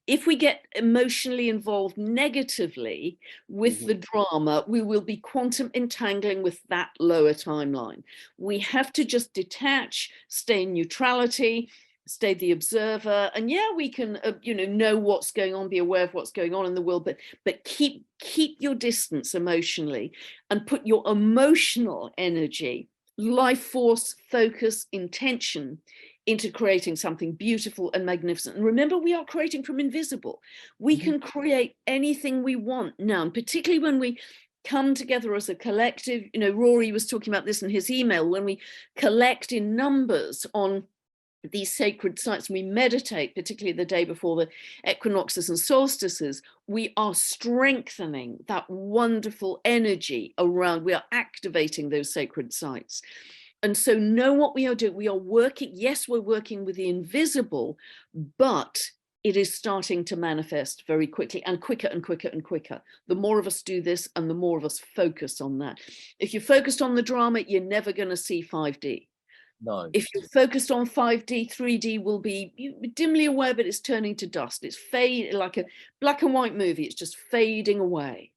S2: if we get emotionally involved negatively with the drama, we will be quantum entangling with that lower timeline. We have to just detach, stay in neutrality, stay the observer, and yeah, we can know what's going on, be aware of what's going on in the world, but keep your distance emotionally, and put your emotional energy, life force, focus, intention into creating something beautiful and magnificent. And remember, we are creating from invisible. We can create anything we want now, and particularly when we come together as a collective. Rory was talking about this in his email. When we collect in numbers on these sacred sites, we meditate, particularly the day before the equinoxes and solstices, we are strengthening that wonderful energy around, we are activating those sacred sites. And so know what we are doing. We are working, yes, we're working with the invisible, but it is starting to manifest very quickly, and quicker and quicker and quicker. The more of us do this, and the more of us focus on that. If you're focused on the drama, you're never going to see 5D.
S1: No.
S2: If you're focused on 5D, 3D will be dimly aware, but it's turning to dust. It's fade, like a black and white movie. It's just fading away.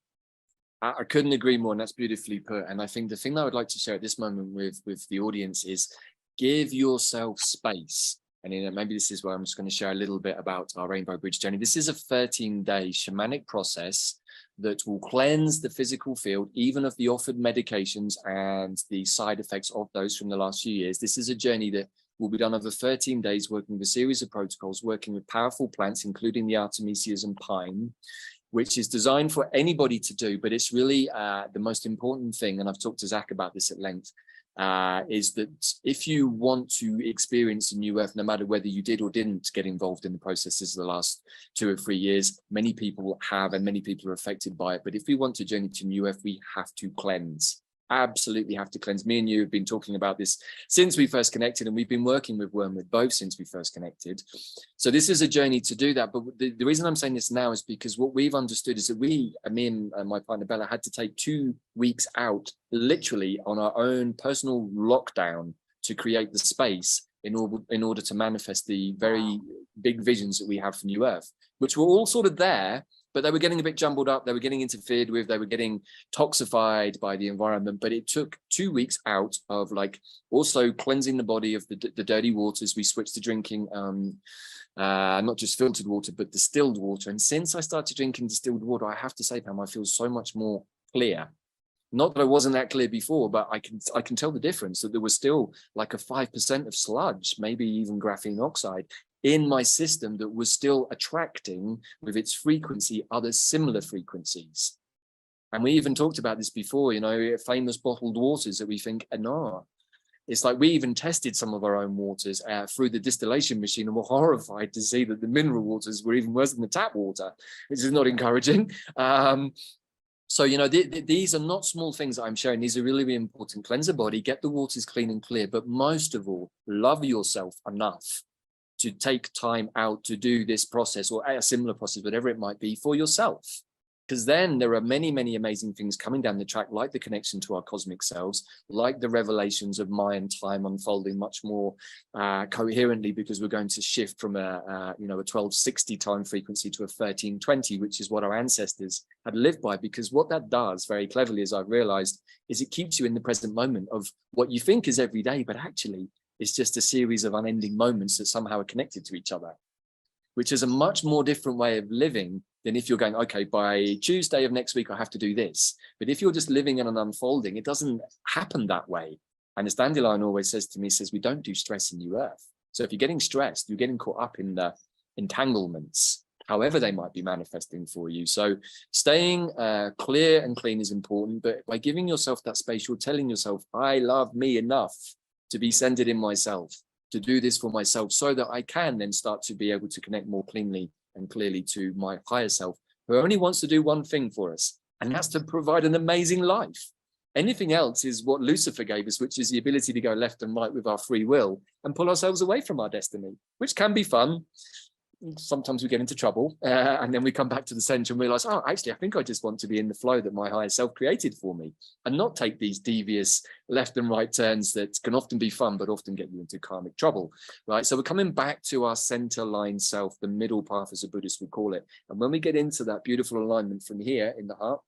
S1: I couldn't agree more, and that's beautifully put. And I think the thing that I would like to share at this moment with the audience is give yourself space. And maybe this is where I'm just going to share a little bit about our Rainbow Bridge journey. This is a 13-day shamanic process that will cleanse the physical field, even of the offered medications and the side effects of those from the last few years. This is a journey that will be done over 13 days, working with a series of protocols, working with powerful plants, including the Artemisias and pine, which is designed for anybody to do. But it's really the most important thing, and I've talked to Zach about this at length, is that if you want to experience a new earth, no matter whether you did or didn't get involved in the processes of the last 2 or 3 years, many people have, and many people are affected by it. But if we want to journey to new earth, we have to cleanse. Absolutely have to cleanse. Me and you have been talking about this since we first connected, and we've been working with Wormwood both since we first connected. So this is a journey to do that. But the reason I'm saying this now is because what we've understood is that me and my partner Bella had to take 2 weeks out, literally on our own personal lockdown, to create the space in order to manifest the very big visions that we have for New Earth, which were all sort of there, but they were getting a bit jumbled up. They were getting interfered with. They were getting toxified by the environment. But it took 2 weeks out of also cleansing the body of the dirty waters. We switched to drinking not just filtered water, but distilled water. And since I started drinking distilled water, I have to say, Pam, I feel so much more clear. Not that I wasn't that clear before, but I can tell the difference, that there was still like a 5% of sludge, maybe even graphene oxide, in my system that was still attracting with its frequency other similar frequencies. And we even talked about this before, famous bottled waters that we think are not. It's like we even tested some of our own waters through the distillation machine, and were horrified to see that the mineral waters were even worse than the tap water, which is not encouraging. So, these are not small things that I'm sharing. These are really, really important. Cleanse the body, get the waters clean and clear, but most of all, love yourself enough to take time out to do this process, or a similar process, whatever it might be, for yourself. Because then there are many, many amazing things coming down the track, like the connection to our cosmic selves, like the revelations of Mayan time unfolding much more coherently, because we're going to shift from a 1260 time frequency to a 1320, which is what our ancestors had lived by. Because what that does very cleverly, as I've realized, is it keeps you in the present moment of what you think is every day, but actually it's just a series of unending moments that somehow are connected to each other, which is a much more different way of living than if you're going, okay, by Tuesday of next week, I have to do this. But if you're just living in an unfolding, it doesn't happen that way. And as Dandelion always says to me, says, we don't do stress in New Earth. So if you're getting stressed, you're getting caught up in the entanglements, however they might be manifesting for you. So staying clear and clean is important, but by giving yourself that space, you're telling yourself, I love me enough to be centered in myself, to do this for myself, so that I can then start to be able to connect more cleanly and clearly to my higher self, who only wants to do one thing for us, and that's to provide an amazing life. Anything else is what Lucifer gave us, which is the ability to go left and right with our free will and pull ourselves away from our destiny, which can be fun. sometimes we get into trouble, and then we come back to the center and realize, oh, actually, I think I just want to be in the flow that my higher self created for me, and not take these devious left and right turns that can often be fun, but often get you into karmic trouble, right? So we're coming back to our center line self, the middle path, as a Buddhist would call it. And when we get into that beautiful alignment from here in the heart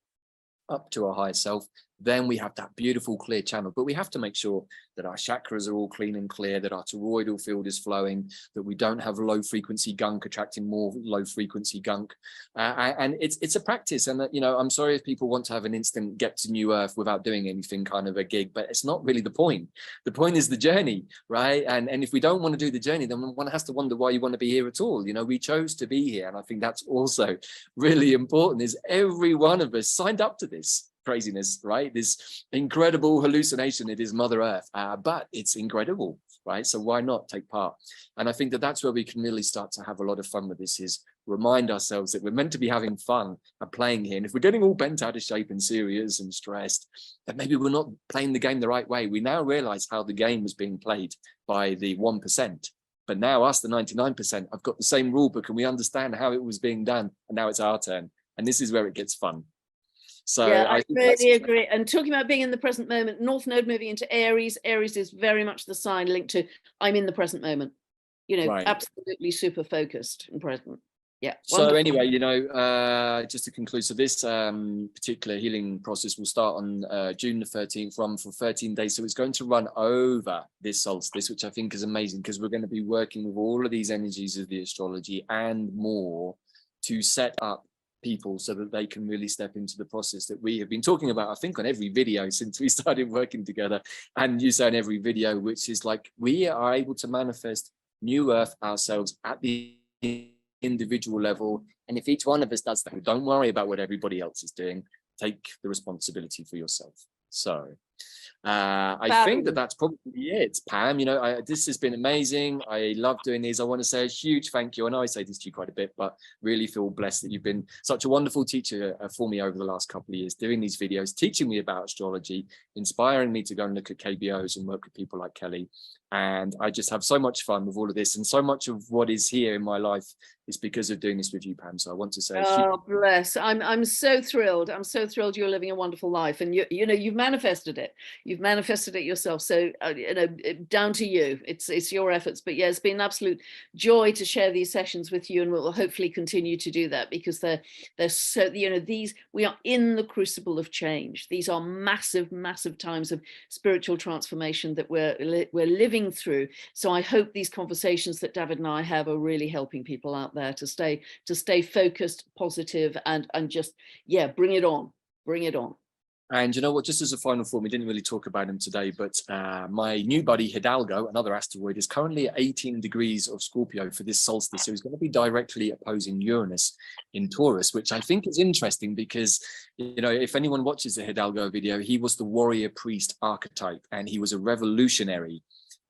S1: up to our higher self, then we have that beautiful clear channel. But we have to make sure that our chakras are all clean and clear, that our toroidal field is flowing, that we don't have low frequency gunk attracting more low frequency gunk. And it's a practice. And you know, I'm sorry if people want to have an instant get to new earth without doing anything kind of a gig, but it's not really the point. The point is the journey, right? And if we don't want to do the journey, then one has to wonder why you want to be here at all. You know, we chose to be here. And I think that's also really important, is every one of us signed up to this craziness, right? This incredible hallucination. It is Mother Earth, but it's incredible, right? So why not take part? And I think that that's where we can really start to have a lot of fun with this, is remind ourselves that we're meant to be having fun and playing here. And if we're getting all bent out of shape and serious and stressed, then maybe we're not playing the game the right way. We now realize how the game was being played by the 1%. But now us, the 99%, have got the same rule book, and we understand how it was being done. And now it's our turn. And this is where it gets fun. So
S2: yeah, I really agree. And talking about being in the present moment, North Node moving into Aries. Aries is very much the sign linked to I'm in the present moment. You know,
S1: right.
S2: Absolutely super focused and present. Yeah.
S1: So wonderful. Anyway, you know, just to conclude, so this particular healing process will start on June the 13th, run for 13 days. So it's going to run over this solstice, which I think is amazing, because we're going to be working with all of these energies of the astrology and more to set up people so that they can really step into the process that we have been talking about, I think, on every video since we started working together, and you say in every video, which is like, we are able to manifest new earth ourselves at the individual level. And if each one of us does that, don't worry about what everybody else is doing. Take the responsibility for yourself. So I think that that's probably it, Pam. You know, this has been amazing. I love doing these. I want to say a huge thank you. I know I say this to you quite a bit, but really feel blessed that you've been such a wonderful teacher for me over the last couple of years, doing these videos, teaching me about astrology, inspiring me to go and look at KBOs and work with people like Kelly. And I just have so much fun with all of this, and so much of what is here in my life is because of doing this with you, Pam. So I want to say,
S2: oh, bless. I'm so thrilled. I'm so thrilled you're living a wonderful life, and you know, you've manifested it. You've manifested it yourself. So you know, down to you. It's your efforts. But yeah, it's been an absolute joy to share these sessions with you, and we'll hopefully continue to do that, because they're so, you know, we are in the crucible of change. These are massive, massive times of spiritual transformation that we're living through. So I hope these conversations that David and I have are really helping people out there to stay focused, positive, and just, yeah, bring it on.
S1: And you know what, just as a final thought, we didn't really talk about him today, but my new buddy Hidalgo, another asteroid, is currently at 18 degrees of Scorpio for this solstice. So he's going to be directly opposing Uranus in Taurus, which I think is interesting because, you know, if anyone watches the Hidalgo video, he was the warrior priest archetype, and he was a revolutionary.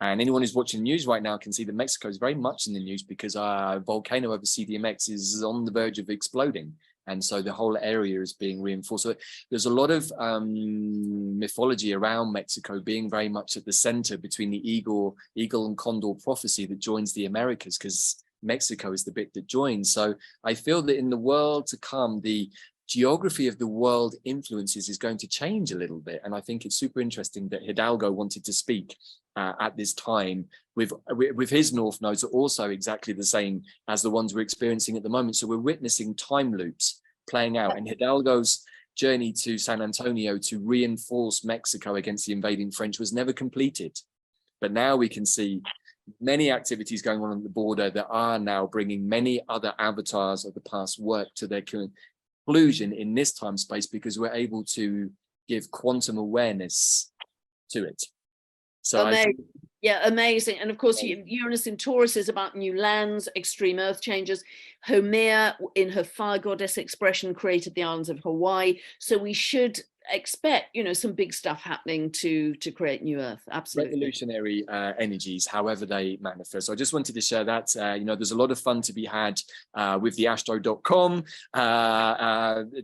S1: And anyone who's watching the news right now can see that Mexico is very much in the news because a volcano over CDMX is on the verge of exploding. And so the whole area is being reinforced. So there's a lot of mythology around Mexico being very much at the center between the eagle and condor prophecy that joins the Americas, because Mexico is the bit that joins. So I feel that in the world to come, the geography of the world influences is going to change a little bit. And I think it's super interesting that Hidalgo wanted to speak at this time with his north nodes are also exactly the same as the ones we're experiencing at the moment. So we're witnessing time loops playing out, and Hidalgo's journey to San Antonio to reinforce Mexico against the invading French was never completed. But now we can see many activities going on the border that are now bringing many other avatars of the past work to their conclusion in this time space, because we're able to give quantum awareness to it. So
S2: amazing. Yeah, amazing. And of course, Uranus in Taurus is about new lands, extreme earth changes. Homer, in her fire goddess expression, created the islands of Hawaii. So we should expect, you know, some big stuff happening to create new earth. Absolutely.
S1: Revolutionary energies, however they manifest. So I just wanted to share that. You know, there's a lot of fun to be had with the astro.com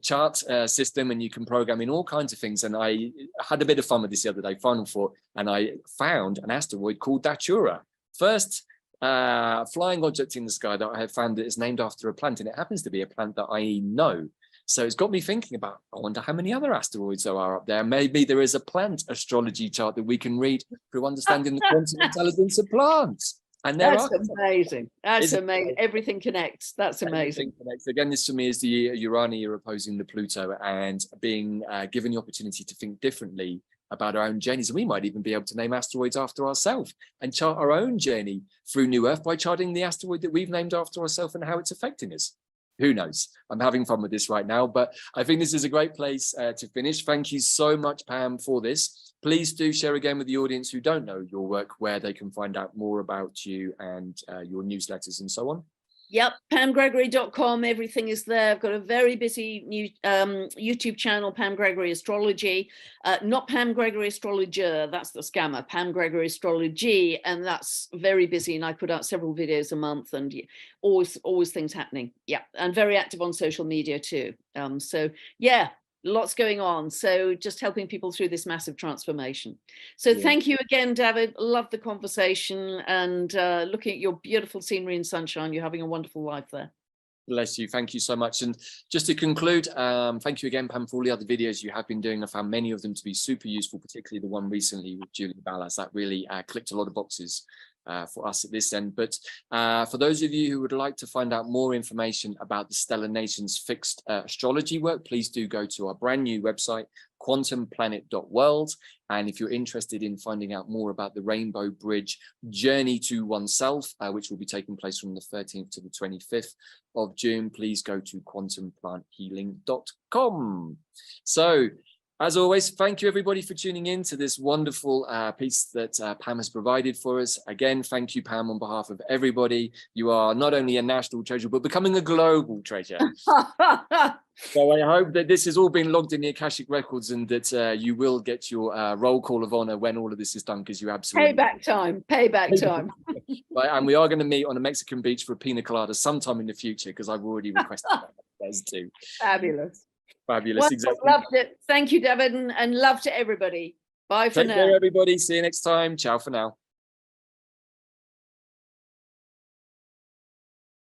S1: chart system, and you can program in all kinds of things. And I had a bit of fun with this the other day, final thought, and I found an asteroid called Datura. First flying object in the sky that I have found that is named after a plant, and it happens to be a plant that I know. So it's got me thinking about, I wonder how many other asteroids there are up there. Maybe there is a plant astrology chart that we can read through understanding the quantum intelligence of plants. And there
S2: That's amazing. That's amazing.
S1: It?
S2: Everything connects. That's amazing.
S1: Connects. Again, this for me is the Urania opposing the Pluto, and being given the opportunity to think differently about our own journeys. And we might even be able to name asteroids after ourselves and chart our own journey through New Earth by charting the asteroid that we've named after ourselves and how it's affecting us. Who knows? I'm having fun with this right now, but I think this is a great place to finish. Thank you so much, Pam, for this. Please do share again with the audience who don't know your work, where they can find out more about you and your newsletters and so on.
S2: Yep, pamgregory.com. Everything is there. I've got a very busy new YouTube channel, Pam Gregory Astrology. Not Pam Gregory Astrologer, that's the scammer. Pam Gregory Astrology, and that's very busy. And I put out several videos a month, and always things happening. Yeah, and very active on social media too. So yeah, lots going on. So just helping people through this massive transformation. So thank you again, David. Love the conversation, and looking at your beautiful scenery and sunshine. You're having a wonderful life there.
S1: Bless you. Thank you so much. And just to conclude, thank you again, Pam, for all the other videos you have been doing. I found many of them to be super useful, particularly the one recently with Julie Ballas. That really clicked a lot of boxes for us at this end. But for those of you who would like to find out more information about the Stellar Nations fixed astrology work, please do go to our brand new website, quantumplanet.world. And if you're interested in finding out more about the Rainbow Bridge Journey to Oneself, which will be taking place from the 13th to the 25th of June, please go to quantumplanthealing.com. So, as always, thank you everybody for tuning in to this wonderful piece that Pam has provided for us. Again, thank you, Pam, on behalf of everybody. You are not only a national treasure, but becoming a global treasure. So I hope that this has all been logged in the Akashic Records, and that you will get your roll call of honor when all of this is done, because you absolutely...
S2: Payback time.
S1: Right, and we are going to meet on a Mexican beach for a pina colada sometime in the future, because I've already requested that. There's two.
S2: Fabulous.
S1: Fabulous, exactly.
S2: Loved it. Thank you, David, and love to everybody. Bye for now.
S1: Take care, everybody. See you next time. Ciao for now.